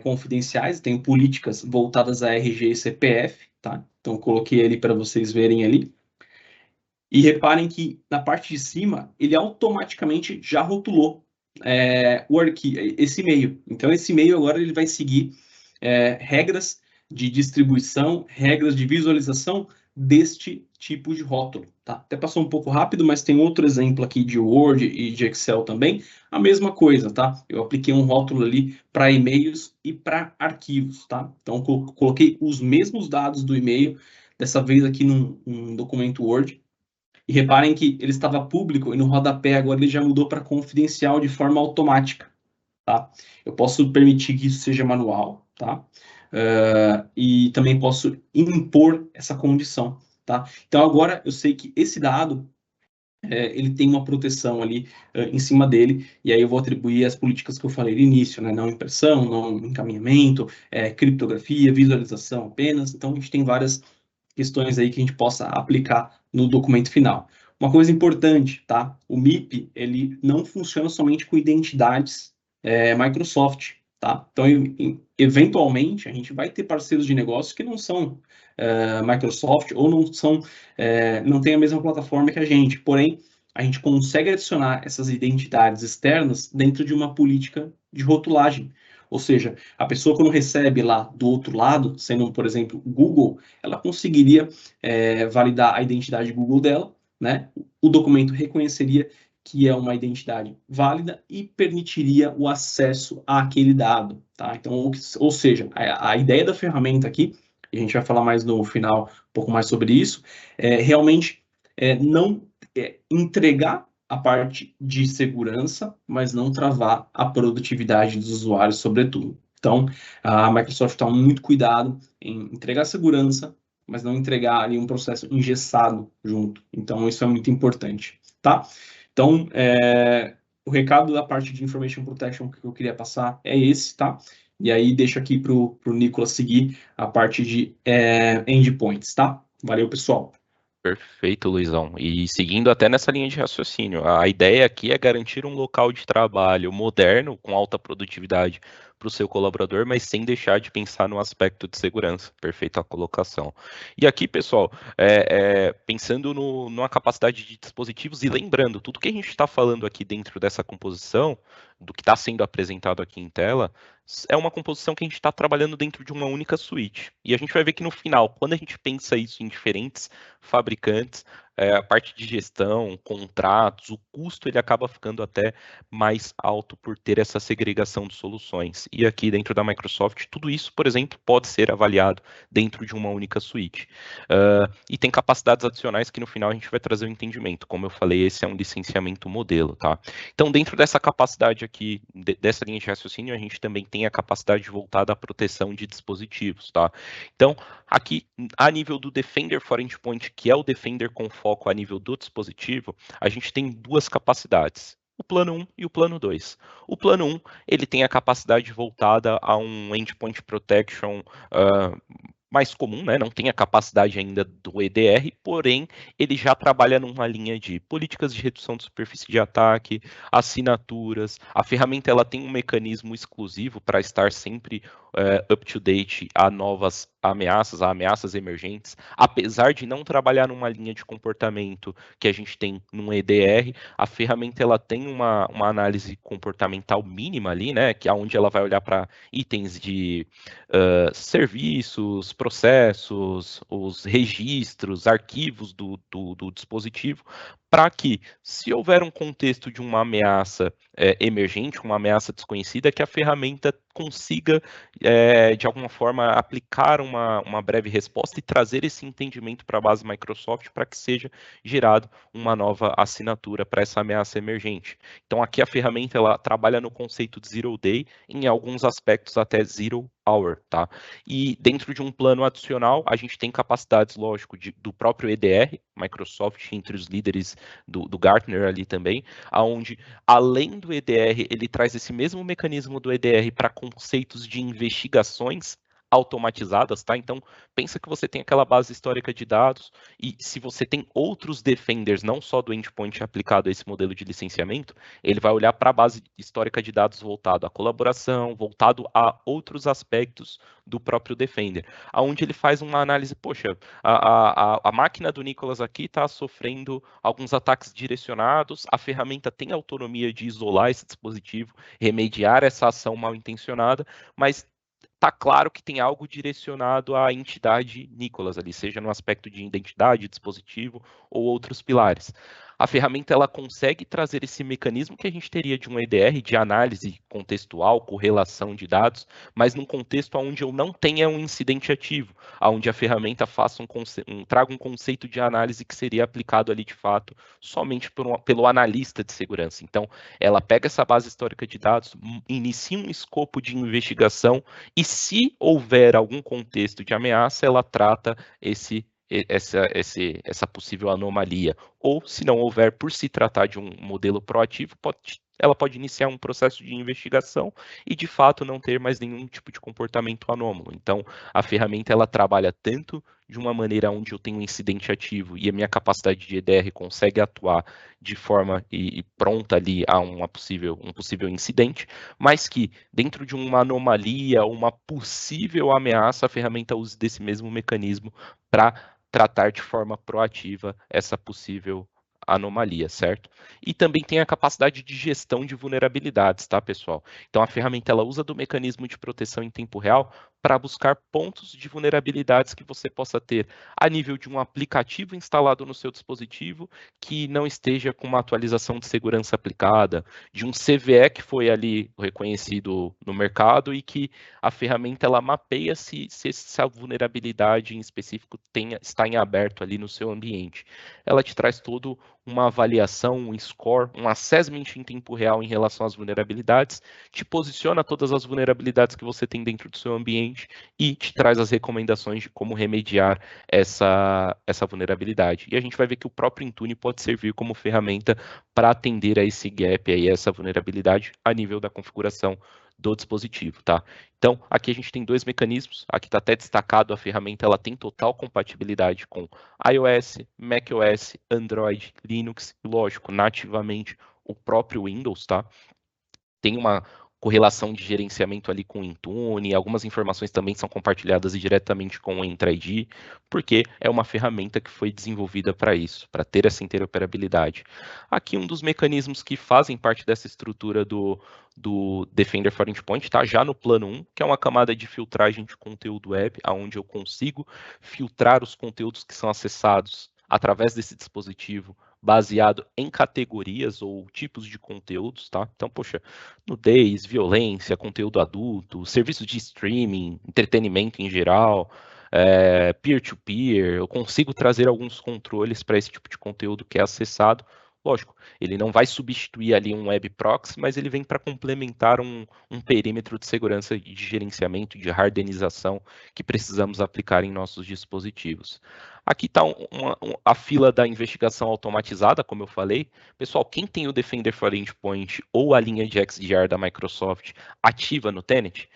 confidenciais, tenho políticas voltadas a RG e CPF, tá? Então, coloquei ali para vocês verem ali. E reparem que na parte de cima, ele automaticamente já rotulou esse e-mail. Então, esse e-mail agora ele vai seguir regras de distribuição, regras de visualização deste tipo de rótulo. Tá? Até passou um pouco rápido, mas tem outro exemplo aqui de Word e de Excel também. A mesma coisa, tá? Eu apliquei um rótulo ali para e-mails e para arquivos, tá? Então, coloquei os mesmos dados do e-mail, dessa vez aqui num documento Word. E reparem que ele estava público e no rodapé agora ele já mudou para confidencial de forma automática, tá? Eu posso permitir que isso seja manual, tá? E também posso impor essa condição, tá? Então agora eu sei que esse dado ele tem uma proteção ali em cima dele, e aí eu vou atribuir as políticas que eu falei no início, né? Não impressão, não encaminhamento, criptografia, visualização apenas. Então a gente tem várias questões aí que a gente possa aplicar no documento final. Uma coisa importante, tá? O MIP, ele não funciona somente com identidades Microsoft, tá? Então, eventualmente, a gente vai ter parceiros de negócio que não são Microsoft ou não tem a mesma plataforma que a gente, porém, a gente consegue adicionar essas identidades externas dentro de uma política de rotulagem. Ou seja, a pessoa quando recebe lá do outro lado, sendo, por exemplo, Google, ela conseguiria validar a identidade Google dela, né? O documento reconheceria que é uma identidade válida e permitiria o acesso àquele dado, tá? Então, ou seja, a ideia da ferramenta aqui, e a gente vai falar mais no final um pouco mais sobre isso, realmente não entregar a parte de segurança, mas não travar a produtividade dos usuários, sobretudo. Então, a Microsoft está muito cuidado em entregar segurança, mas não entregar ali um processo engessado junto. Então, isso é muito importante, tá? Então, o recado da parte de Information Protection que eu queria passar é esse, tá? E aí deixo aqui para o Nicolas seguir a parte de endpoints, tá? Valeu, pessoal. Perfeito, Luizão. E seguindo até nessa linha de raciocínio, a ideia aqui é garantir um local de trabalho moderno, com alta produtividade para o seu colaborador, mas sem deixar de pensar no aspecto de segurança. Perfeita colocação. E aqui, pessoal, pensando numa capacidade de dispositivos e lembrando, tudo que a gente está falando aqui dentro dessa composição, do que está sendo apresentado aqui em tela, é uma composição que a gente está trabalhando dentro de uma única suíte. E a gente vai ver que no final, quando a gente pensa isso em diferentes fabricantes, a parte de gestão, contratos, o custo ele acaba ficando até mais alto por ter essa segregação de soluções. E aqui dentro da Microsoft, tudo isso, por exemplo, pode ser avaliado dentro de uma única suíte. E tem capacidades adicionais que no final a gente vai trazer o entendimento. Como eu falei, esse é um licenciamento modelo, tá? Então, dentro dessa capacidade aqui, dessa linha de raciocínio, a gente também tem a capacidade voltada à proteção de dispositivos, tá? Então, aqui, a nível do Defender for Endpoint, que é o Defender com foco a nível do dispositivo, a gente tem duas capacidades. O plano 1 e o plano 2. O plano 1, ele tem a capacidade voltada a um Endpoint Protection mais comum, né? Não tem a capacidade ainda do EDR, porém, ele já trabalha numa linha de políticas de redução de superfície de ataque, assinaturas. A ferramenta ela tem um mecanismo exclusivo para estar sempre up-to-date a novas ameaças, a ameaças emergentes. Apesar de não trabalhar numa linha de comportamento que a gente tem num EDR, a ferramenta ela tem uma análise comportamental mínima ali, né? Que é onde ela vai olhar para itens de serviços, processos, os registros, arquivos do dispositivo, para que, se houver um contexto de uma ameaça emergente, uma ameaça desconhecida, que a ferramenta consiga, de alguma forma, aplicar uma breve resposta e trazer esse entendimento para a base Microsoft para que seja gerado uma nova assinatura para essa ameaça emergente. Então, aqui a ferramenta ela trabalha no conceito de Zero Day, em alguns aspectos até Zero Hour, tá? E dentro de um plano adicional, a gente tem capacidades, lógico, do próprio EDR, Microsoft, entre os líderes do Gartner ali também, aonde além do EDR, ele traz esse mesmo mecanismo do EDR para conceitos de investigações automatizadas, tá? Então, pensa que você tem aquela base histórica de dados e se você tem outros defenders, não só do endpoint aplicado a esse modelo de licenciamento, ele vai olhar para a base histórica de dados voltado à colaboração, voltado a outros aspectos do próprio defender, aonde ele faz uma análise, poxa, a máquina do Nicolas aqui está sofrendo alguns ataques direcionados, a ferramenta tem autonomia de isolar esse dispositivo, remediar essa ação mal intencionada, mas tá claro que tem algo direcionado à entidade Nicolas ali, seja no aspecto de identidade, dispositivo ou outros pilares. A ferramenta ela consegue trazer esse mecanismo que a gente teria de um EDR, de análise contextual, correlação de dados, mas num contexto onde eu não tenha um incidente ativo, onde a ferramenta faça traga um conceito de análise que seria aplicado ali de fato somente pelo analista de segurança. Então, ela pega essa base histórica de dados, inicia um escopo de investigação e se houver algum contexto de ameaça, ela trata essa possível anomalia. Ou, se não houver, por se tratar de um modelo proativo, ela pode iniciar um processo de investigação e, de fato, não ter mais nenhum tipo de comportamento anômalo. Então, a ferramenta ela trabalha tanto de uma maneira onde eu tenho um incidente ativo e a minha capacidade de EDR consegue atuar de forma e pronta ali a um possível incidente, mas que dentro de uma anomalia, uma possível ameaça, a ferramenta usa desse mesmo mecanismo para tratar de forma proativa essa possível anomalia, certo? E também tem a capacidade de gestão de vulnerabilidades, tá, pessoal? Então a ferramenta ela usa do mecanismo de proteção em tempo real para buscar pontos de vulnerabilidades que você possa ter a nível de um aplicativo instalado no seu dispositivo que não esteja com uma atualização de segurança aplicada, de um CVE que foi ali reconhecido no mercado e que a ferramenta ela mapeia se essa vulnerabilidade em específico está em aberto ali no seu ambiente. Ela te traz todo uma avaliação, um score, um assessment em tempo real em relação às vulnerabilidades, te posiciona todas as vulnerabilidades que você tem dentro do seu ambiente e te traz as recomendações de como remediar essa vulnerabilidade. E a gente vai ver que o próprio Intune pode servir como ferramenta para atender a esse gap aí, essa vulnerabilidade a nível da configuração do dispositivo, tá? Então, aqui a gente tem dois mecanismos, aqui está até destacado, a ferramenta ela tem total compatibilidade com iOS, macOS, Android, Linux e, lógico, nativamente o próprio Windows, tá? Tem uma correlação de gerenciamento ali com o Intune, algumas informações também são compartilhadas diretamente com o Entra ID, porque é uma ferramenta que foi desenvolvida para isso, para ter essa interoperabilidade. Aqui um dos mecanismos que fazem parte dessa estrutura do Defender for Endpoint, tá? Já no plano 1, que é uma camada de filtragem de conteúdo web, onde eu consigo filtrar os conteúdos que são acessados através desse dispositivo, baseado em categorias ou tipos de conteúdos, tá? Então, poxa, nudez, violência, conteúdo adulto, serviços de streaming, entretenimento em geral, peer-to-peer, eu consigo trazer alguns controles para esse tipo de conteúdo que é acessado. Lógico, ele não vai substituir ali um web proxy, mas ele vem para complementar um perímetro de segurança e de gerenciamento, de hardenização que precisamos aplicar em nossos dispositivos. Aqui está a fila da investigação automatizada, como eu falei. Pessoal, quem tem o Defender for Endpoint ou a linha de XDR da Microsoft ativa no Tenet,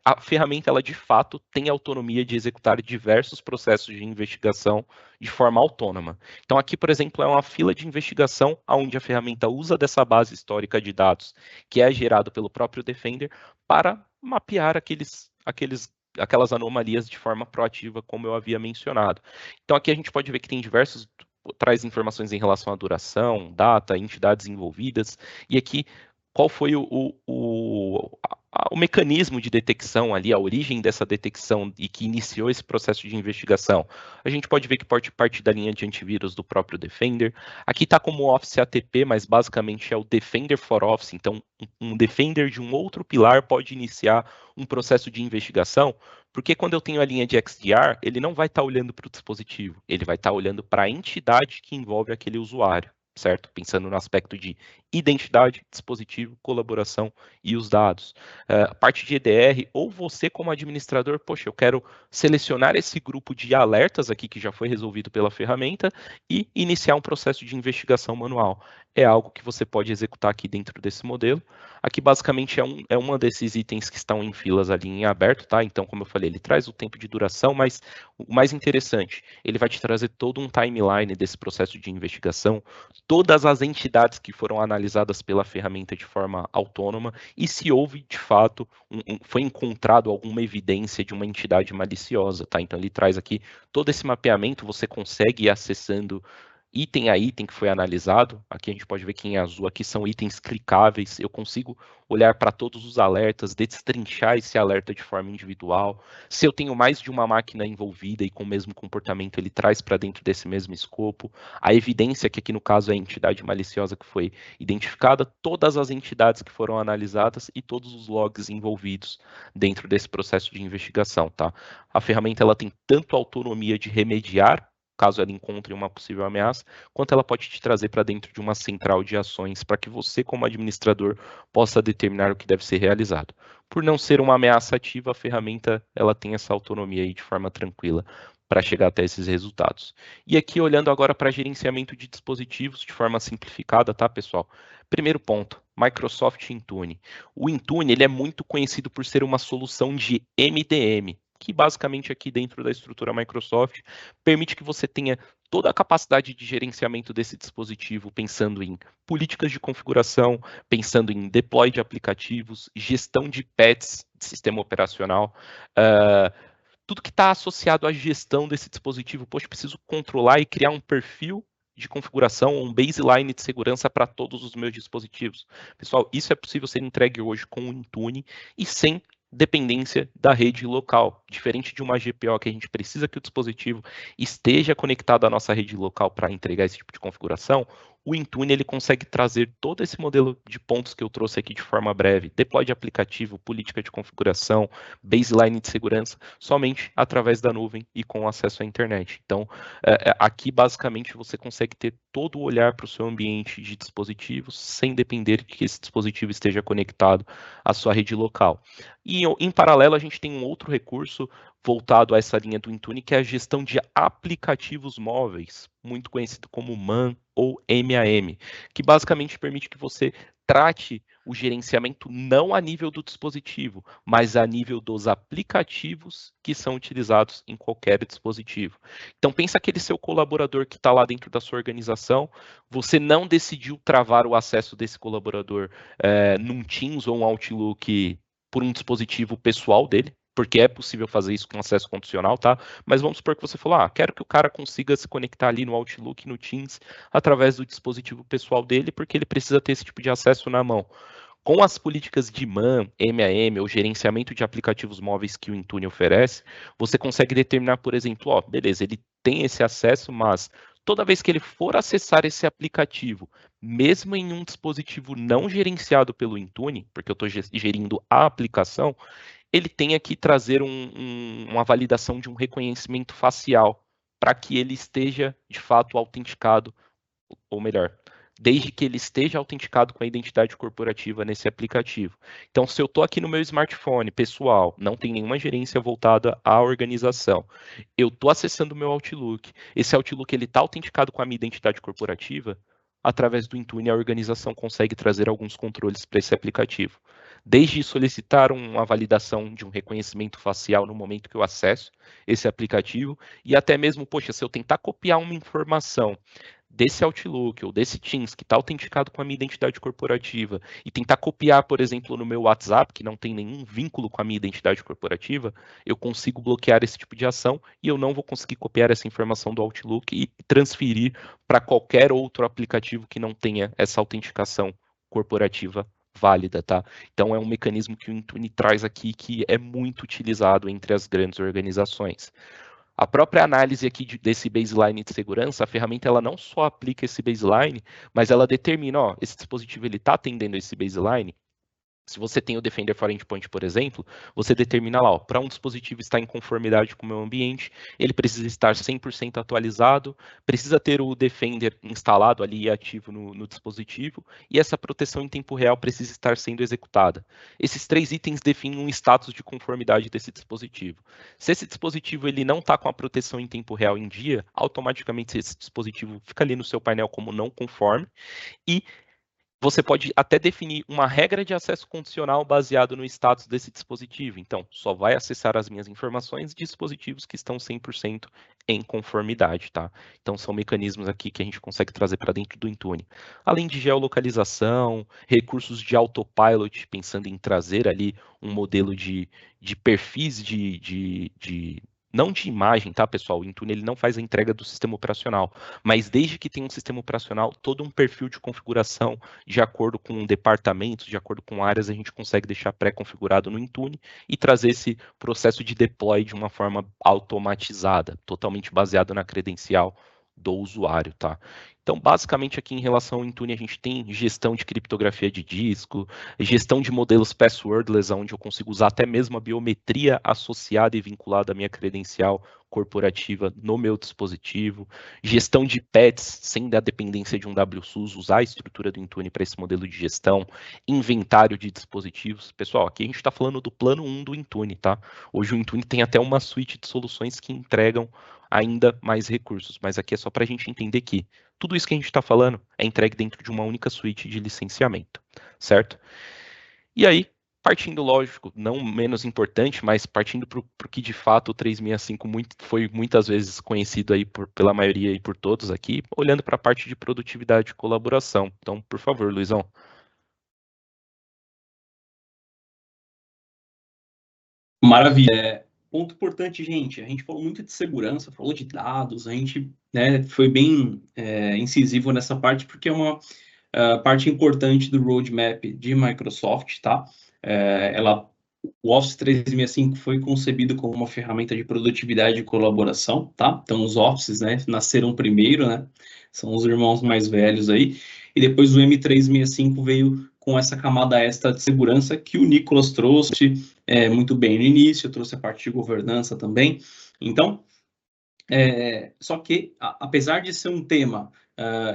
a ferramenta, ela de fato tem autonomia de executar diversos processos de investigação de forma autônoma. Então aqui, por exemplo, é uma fila de investigação onde a ferramenta usa dessa base histórica de dados que é gerado pelo próprio Defender para mapear aquelas anomalias de forma proativa, como eu havia mencionado. Então aqui a gente pode ver que tem traz informações em relação à duração, data, entidades envolvidas, e aqui qual foi o mecanismo de detecção ali, a origem dessa detecção e que iniciou esse processo de investigação. A gente pode ver que pode partir da linha de antivírus do próprio Defender. Aqui está como Office ATP, mas basicamente é o Defender for Office, então um Defender de um outro pilar pode iniciar um processo de investigação, porque quando eu tenho a linha de XDR, ele não vai estar olhando para o dispositivo, ele vai estar olhando para a entidade que envolve aquele usuário, certo? Pensando no aspecto de identidade, dispositivo, colaboração e os dados. A parte de EDR, ou você como administrador, poxa, eu quero selecionar esse grupo de alertas aqui que já foi resolvido pela ferramenta e iniciar um processo de investigação manual. É algo que você pode executar aqui dentro desse modelo. Aqui basicamente é uma desses itens que estão em filas ali em aberto, tá? Então, como eu falei, ele traz o tempo de duração, mas o mais interessante, ele vai te trazer todo um timeline desse processo de investigação, todas as entidades que foram analisadas pela ferramenta de forma autônoma e se houve, de fato, foi encontrado alguma evidência de uma entidade maliciosa, tá? Então ele traz aqui todo esse mapeamento, você consegue ir acessando item a item que foi analisado. Aqui a gente pode ver que em azul aqui são itens clicáveis, eu consigo olhar para todos os alertas, destrinchar esse alerta de forma individual. Se eu tenho mais de uma máquina envolvida e com o mesmo comportamento, ele traz para dentro desse mesmo escopo. A evidência, que aqui no caso é a entidade maliciosa que foi identificada, todas as entidades que foram analisadas e todos os logs envolvidos dentro desse processo de investigação, tá? A ferramenta ela tem tanto autonomia de remediar caso ela encontre uma possível ameaça, quanto ela pode te trazer para dentro de uma central de ações para que você, como administrador, possa determinar o que deve ser realizado. Por não ser uma ameaça ativa, a ferramenta ela tem essa autonomia aí de forma tranquila para chegar até esses resultados. E aqui, olhando agora para gerenciamento de dispositivos de forma simplificada, tá, pessoal? Primeiro ponto, Microsoft Intune. O Intune ele é muito conhecido por ser uma solução de MDM, que basicamente aqui dentro da estrutura Microsoft permite que você tenha toda a capacidade de gerenciamento desse dispositivo, pensando em políticas de configuração, pensando em deploy de aplicativos, gestão de patches de sistema operacional, tudo que está associado à gestão desse dispositivo. Poxa, preciso controlar e criar um perfil de configuração, um baseline de segurança para todos os meus dispositivos. Pessoal, isso é possível ser entregue hoje com o Intune e sem dependência da rede local. Diferente de uma GPO que a gente precisa que o dispositivo esteja conectado à nossa rede local para entregar esse tipo de configuração, o Intune ele consegue trazer todo esse modelo de pontos que eu trouxe aqui de forma breve, deploy de aplicativo, política de configuração, baseline de segurança, somente através da nuvem e com acesso à internet. Então, aqui basicamente você consegue ter todo o olhar para o seu ambiente de dispositivos, sem depender de que esse dispositivo esteja conectado à sua rede local. E em paralelo, a gente tem um outro recurso voltado a essa linha do Intune, que é a gestão de aplicativos móveis, muito conhecido como MAM ou MAM, que basicamente permite que você trate o gerenciamento não a nível do dispositivo, mas a nível dos aplicativos que são utilizados em qualquer dispositivo. Então pensa aquele seu colaborador que está lá dentro da sua organização, você não decidiu travar o acesso desse colaborador num Teams ou um Outlook por um dispositivo pessoal dele, porque é possível fazer isso com acesso condicional, tá? Mas vamos supor que você falou, quero que o cara consiga se conectar ali no Outlook, no Teams, através do dispositivo pessoal dele, porque ele precisa ter esse tipo de acesso na mão. Com as políticas de MAM, MAM, ou gerenciamento de aplicativos móveis que o Intune oferece, você consegue determinar, por exemplo, beleza, ele tem esse acesso, mas toda vez que ele for acessar esse aplicativo, mesmo em um dispositivo não gerenciado pelo Intune, porque eu estou gerindo a aplicação, ele tenha que trazer uma validação de um reconhecimento facial para que ele esteja, de fato, autenticado, ou melhor, desde que ele esteja autenticado com a identidade corporativa nesse aplicativo. Então, se eu estou aqui no meu smartphone pessoal, não tem nenhuma gerência voltada à organização, eu estou acessando o meu Outlook, esse Outlook está autenticado com a minha identidade corporativa, através do Intune a organização consegue trazer alguns controles para esse aplicativo. Desde solicitar uma validação de um reconhecimento facial no momento que eu acesso esse aplicativo, e até mesmo, poxa, se eu tentar copiar uma informação desse Outlook ou desse Teams que está autenticado com a minha identidade corporativa e tentar copiar, por exemplo, no meu WhatsApp, que não tem nenhum vínculo com a minha identidade corporativa, eu consigo bloquear esse tipo de ação e eu não vou conseguir copiar essa informação do Outlook e transferir para qualquer outro aplicativo que não tenha essa autenticação corporativa válida, tá? Então é um mecanismo que o Intune traz aqui que é muito utilizado entre as grandes organizações. A própria análise aqui desse baseline de segurança, a ferramenta ela não só aplica esse baseline, mas ela determina, esse dispositivo ele está atendendo esse baseline. Se você tem o Defender for Endpoint, por exemplo, você determina lá, para um dispositivo estar em conformidade com o meu ambiente, ele precisa estar 100% atualizado, precisa ter o Defender instalado ali e ativo no dispositivo, e essa proteção em tempo real precisa estar sendo executada. Esses 3 itens definem um status de conformidade desse dispositivo. Se esse dispositivo ele não está com a proteção em tempo real em dia, automaticamente esse dispositivo fica ali no seu painel como não conforme, e você pode até definir uma regra de acesso condicional baseado no status desse dispositivo. Então, só vai acessar as minhas informações de dispositivos que estão 100% em conformidade, tá? Então, são mecanismos aqui que a gente consegue trazer para dentro do Intune. Além de geolocalização, recursos de autopilot, pensando em trazer ali um modelo de perfis não de imagem, tá, pessoal? O Intune ele não faz a entrega do sistema operacional, mas desde que tenha um sistema operacional, todo um perfil de configuração de acordo com departamentos, de acordo com áreas, a gente consegue deixar pré-configurado no Intune e trazer esse processo de deploy de uma forma automatizada, totalmente baseado na credencial do usuário, tá? Então, basicamente, aqui em relação ao Intune, a gente tem gestão de criptografia de disco, gestão de modelos passwordless, onde eu consigo usar até mesmo a biometria associada e vinculada à minha credencial corporativa no meu dispositivo, gestão de pets sem a dependência de um WSUS, usar a estrutura do Intune para esse modelo de gestão, inventário de dispositivos. Pessoal, aqui a gente está falando do plano 1 do Intune, tá? Hoje o Intune tem até uma suite de soluções que entregam ainda mais recursos, mas aqui é só para a gente entender que tudo isso que a gente está falando é entregue dentro de uma única suite de licenciamento, certo? E aí, partindo, lógico, não menos importante, mas partindo para o que de fato o 365 foi muitas vezes conhecido aí pela maioria e por todos aqui, olhando para a parte de produtividade e colaboração. Então, por favor, Luizão. Maravilha. Ponto importante, gente. A gente falou muito de segurança, falou de dados, a gente foi bem incisivo nessa parte, porque é uma parte importante do roadmap de Microsoft, tá? O Office 365 foi concebido como uma ferramenta de produtividade e colaboração, tá? Então, os Offices, né, nasceram primeiro, né? São os irmãos mais velhos aí. E depois o M365 veio com essa camada extra de segurança que o Nicolas trouxe muito bem no início, trouxe a parte de governança também. Então, só que, apesar de ser um tema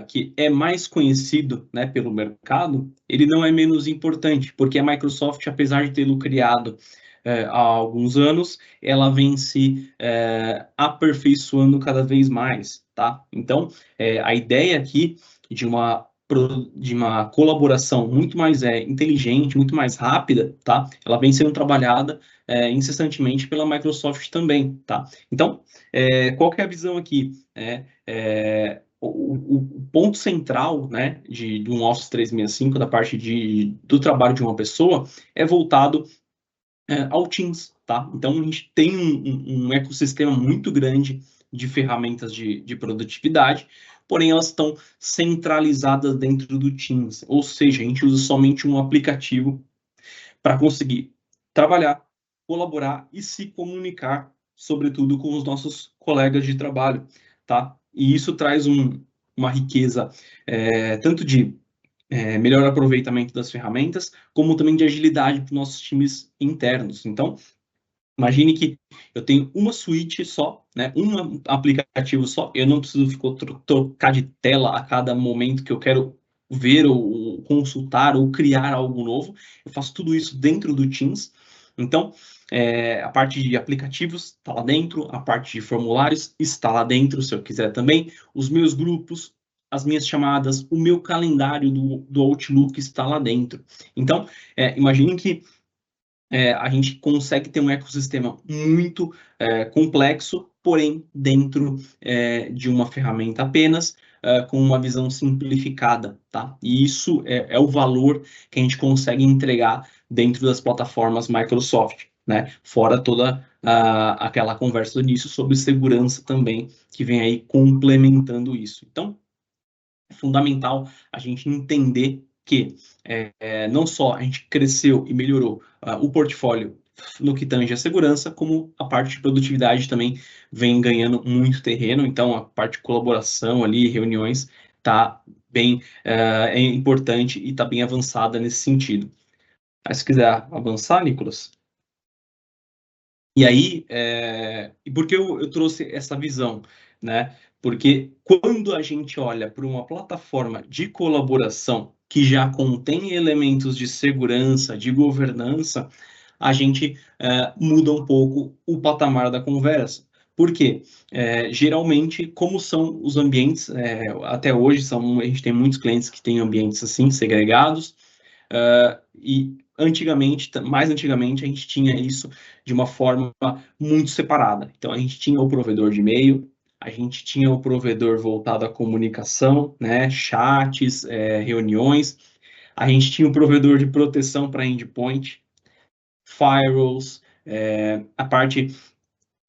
que é mais conhecido, né, pelo mercado, ele não é menos importante, porque a Microsoft, apesar de tê-lo criado há alguns anos, ela vem se aperfeiçoando cada vez mais, tá? Então, a ideia aqui de uma colaboração muito mais inteligente, muito mais rápida, tá? Ela vem sendo trabalhada incessantemente pela Microsoft também, tá? Então, qual que é a visão aqui? O ponto central, né, de um Office 365, da parte do trabalho de uma pessoa, é voltado ao Teams, tá? Então, a gente tem um ecossistema muito grande de ferramentas de produtividade, porém elas estão centralizadas dentro do Teams, ou seja, a gente usa somente um aplicativo para conseguir trabalhar, colaborar e se comunicar, sobretudo com os nossos colegas de trabalho, tá? E isso traz uma riqueza tanto de melhor aproveitamento das ferramentas, como também de agilidade para os nossos times internos. Então, imagine que eu tenho uma suíte só, né, um aplicativo só, eu não preciso trocar de tela a cada momento que eu quero ver ou consultar ou criar algo novo. Eu faço tudo isso dentro do Teams. Então, a parte de aplicativos está lá dentro, a parte de formulários está lá dentro, se eu quiser também. Os meus grupos, as minhas chamadas, o meu calendário do Outlook está lá dentro. Então, imagine que a gente consegue ter um ecossistema muito complexo, porém dentro de uma ferramenta apenas, com uma visão simplificada, tá? E isso é o valor que a gente consegue entregar dentro das plataformas Microsoft, né? Fora toda aquela conversa do início sobre segurança também, que vem aí complementando isso. Então, é fundamental a gente entender que não só a gente cresceu e melhorou o portfólio no que tange a segurança, como a parte de produtividade também vem ganhando muito terreno, então a parte de colaboração ali, reuniões, está bem importante e está bem avançada nesse sentido. Mas se quiser avançar, Nicolas. E aí, e por que eu trouxe essa visão, né? Porque quando a gente olha para uma plataforma de colaboração que já contém elementos de segurança, de governança, a gente muda um pouco o patamar da conversa. Por quê? Geralmente, como são os ambientes, até hoje, a gente tem muitos clientes que têm ambientes assim, segregados, e mais antigamente, a gente tinha isso de uma forma muito separada. Então, a gente tinha o provedor de e-mail, a gente tinha o provedor voltado à comunicação, né, chats, reuniões, a gente tinha o provedor de proteção para endpoint, firewalls, a parte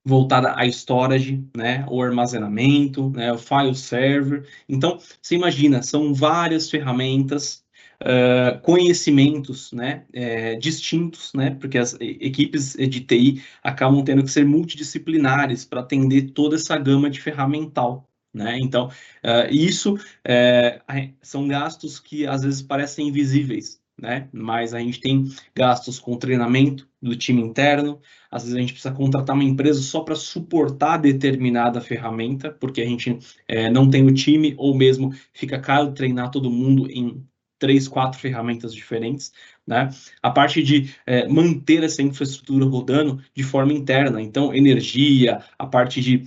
voltada à storage, né, o armazenamento, né, o file server. Então, você imagina, são várias ferramentas, conhecimentos, né, distintos, né, porque as equipes de TI acabam tendo que ser multidisciplinares para atender toda essa gama de ferramental. Né? Então, isso são gastos que às vezes parecem invisíveis, né? Mas a gente tem gastos com treinamento do time interno, às vezes a gente precisa contratar uma empresa só para suportar determinada ferramenta, porque a gente não tem o time, ou mesmo fica caro treinar todo mundo em 3, 4 ferramentas diferentes, né? A parte de manter essa infraestrutura rodando de forma interna, então energia, a parte de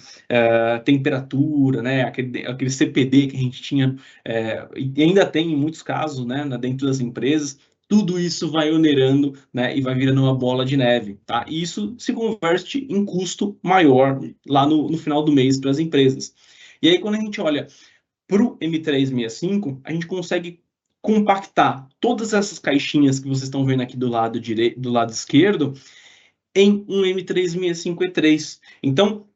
temperatura, né? Aquele CPD que a gente tinha e ainda tem em muitos casos, né? Dentro das empresas, tudo isso vai onerando, né, e vai virando uma bola de neve, tá? E isso se converte em custo maior lá no final do mês para as empresas. E aí, quando a gente olha para o M365, a gente consegue compactar todas essas caixinhas que vocês estão vendo aqui do lado direito, do lado esquerdo, em um M365E3. Então,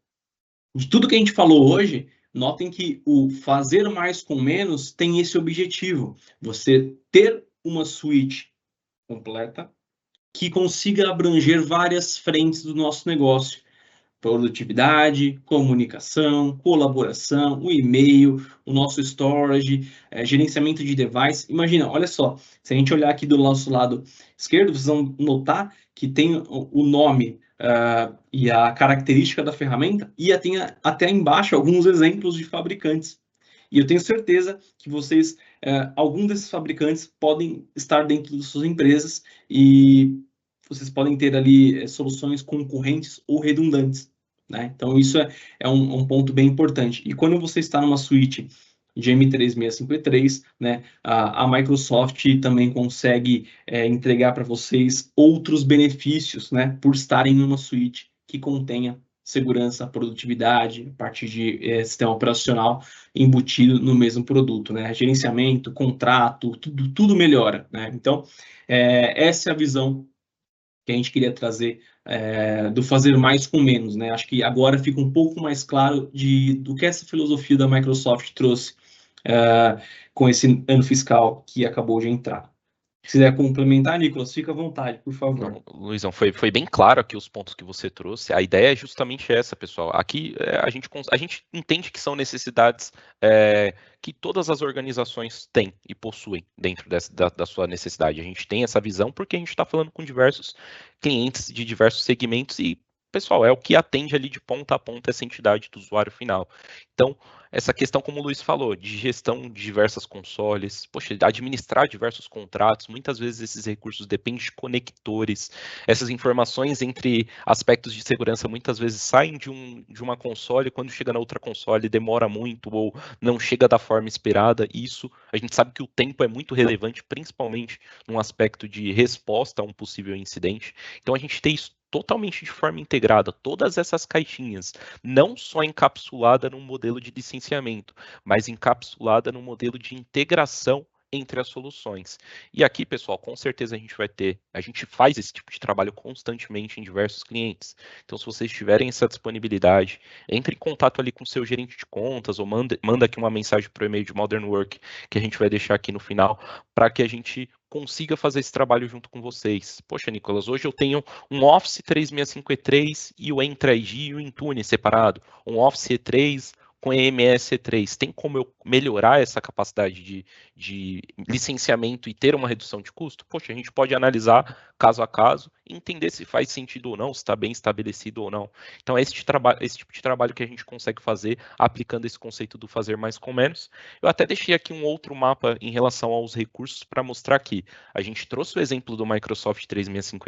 de tudo que a gente falou hoje, notem que o fazer mais com menos tem esse objetivo: você ter uma suíte completa, que consiga abranger várias frentes do nosso negócio. Produtividade, comunicação, colaboração, o e-mail, o nosso storage, gerenciamento de device. Imagina, olha só, se a gente olhar aqui do nosso lado esquerdo, vocês vão notar que tem o nome e a característica da ferramenta e tem até embaixo alguns exemplos de fabricantes. E eu tenho certeza que vocês, algum desses fabricantes podem estar dentro de suas empresas e vocês podem ter ali soluções concorrentes ou redundantes, né? Então, isso é um ponto bem importante. E quando você está numa suíte de M3653, né, a Microsoft também consegue entregar para vocês outros benefícios, né, por estarem numa suíte que contenha segurança, produtividade, parte de sistema operacional embutido no mesmo produto, né? Gerenciamento, contrato, tudo melhora, né? Então, essa é a visão que a gente queria trazer do fazer mais com menos, né? Acho que agora fica um pouco mais claro do que essa filosofia da Microsoft trouxe com esse ano fiscal que acabou de entrar. Se quiser complementar, Nicolas, fica à vontade, por favor. Não, Luizão, foi bem claro aqui os pontos que você trouxe. A ideia é justamente essa, pessoal. Aqui a gente entende que são necessidades que todas as organizações têm e possuem dentro da sua necessidade. A gente tem essa visão porque a gente está falando com diversos clientes de diversos segmentos e, pessoal, é o que atende ali de ponta a ponta essa entidade do usuário final. Então, essa questão, como o Luiz falou, de gestão de diversas consoles, poxa, administrar diversos contratos, muitas vezes esses recursos dependem de conectores, essas informações entre aspectos de segurança muitas vezes saem de uma console, e quando chega na outra console demora muito ou não chega da forma esperada. Isso, a gente sabe que o tempo é muito relevante, principalmente num aspecto de resposta a um possível incidente. Então a gente tem isso totalmente de forma integrada, todas essas caixinhas, não só encapsulada num modelo de licenciamento, mas encapsulada num modelo de integração entre as soluções. E aqui, pessoal, com certeza a gente faz esse tipo de trabalho constantemente em diversos clientes. Então, se vocês tiverem essa disponibilidade, entre em contato ali com o seu gerente de contas ou manda aqui uma mensagem para o e-mail de Modern Work, que a gente vai deixar aqui no final, para que a gente consiga fazer esse trabalho junto com vocês. Poxa, Nicolas, hoje eu tenho um Office 365 e o Entra-ID e o Intune separado, um Office E3 com EMS E3. Tem como eu melhorar essa capacidade de licenciamento e ter uma redução de custo? Poxa, a gente pode analisar caso a caso e entender se faz sentido ou não, se está bem estabelecido ou não. Então, é esse tipo de trabalho que a gente consegue fazer aplicando esse conceito do fazer mais com menos. Eu até deixei aqui um outro mapa em relação aos recursos para mostrar que a gente trouxe o exemplo do Microsoft 365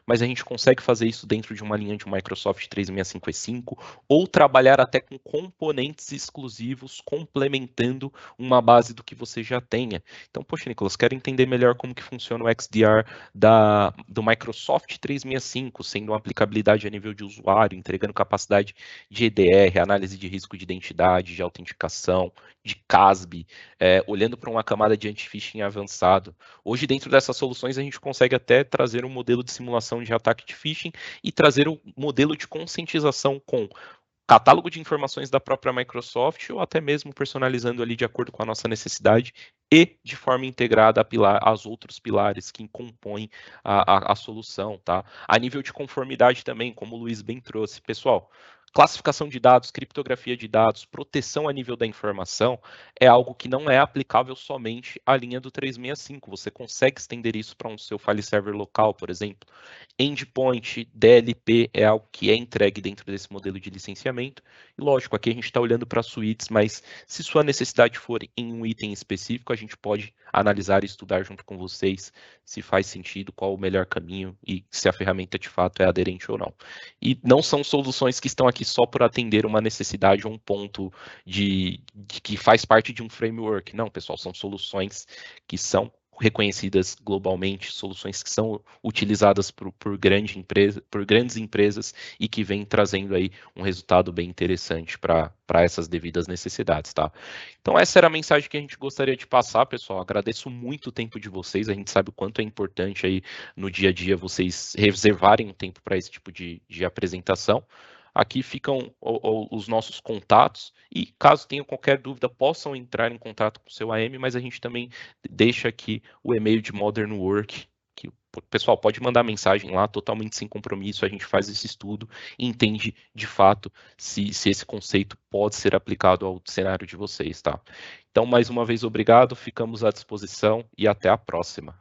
mas a gente consegue fazer isso dentro de uma linha de um Microsoft 365 ou trabalhar até com componentes exclusivos complementando uma base do que você já tenha. Então, poxa, Nicolas, quero entender melhor como que funciona o XDR do Microsoft 365, sendo uma aplicabilidade a nível de usuário, entregando capacidade de EDR, análise de risco de identidade, de autenticação, de CASB, olhando para uma camada de anti-phishing avançado. Hoje, dentro dessas soluções, a gente consegue até trazer um modelo de simulação de ataque de phishing e trazer um modelo de conscientização com catálogo de informações da própria Microsoft ou até mesmo personalizando ali de acordo com a nossa necessidade e de forma integrada aos outros pilares que compõem a solução, tá? A nível de conformidade também, como o Luiz bem trouxe. Pessoal, classificação de dados, criptografia de dados, proteção a nível da informação é algo que não é aplicável somente à linha do 365. Você consegue estender isso para um seu file server local, por exemplo. Endpoint, DLP é algo que é entregue dentro desse modelo de licenciamento. E lógico, aqui a gente está olhando para suítes, mas se sua necessidade for em um item específico, a gente pode analisar e estudar junto com vocês se faz sentido, qual o melhor caminho e se a ferramenta de fato é aderente ou não. E não são soluções que estão aqui só por atender uma necessidade ou um ponto de que faz parte de um framework. Não, pessoal, são soluções que são reconhecidas globalmente, soluções que são utilizadas por grandes empresas e que vêm trazendo aí um resultado bem interessante para essas devidas necessidades, tá? Então essa era a mensagem que a gente gostaria de passar, pessoal. Agradeço muito o tempo de vocês, a gente sabe o quanto é importante aí no dia a dia vocês reservarem um tempo para esse tipo de apresentação. Aqui ficam os nossos contatos e caso tenham qualquer dúvida, possam entrar em contato com o seu AM, mas a gente também deixa aqui o e-mail de Modern Work, que Pessoal, pode mandar mensagem lá, totalmente sem compromisso, a gente faz esse estudo e entende de fato se esse conceito pode ser aplicado ao cenário de vocês, tá? Então, mais uma vez, obrigado, ficamos à disposição e até a próxima.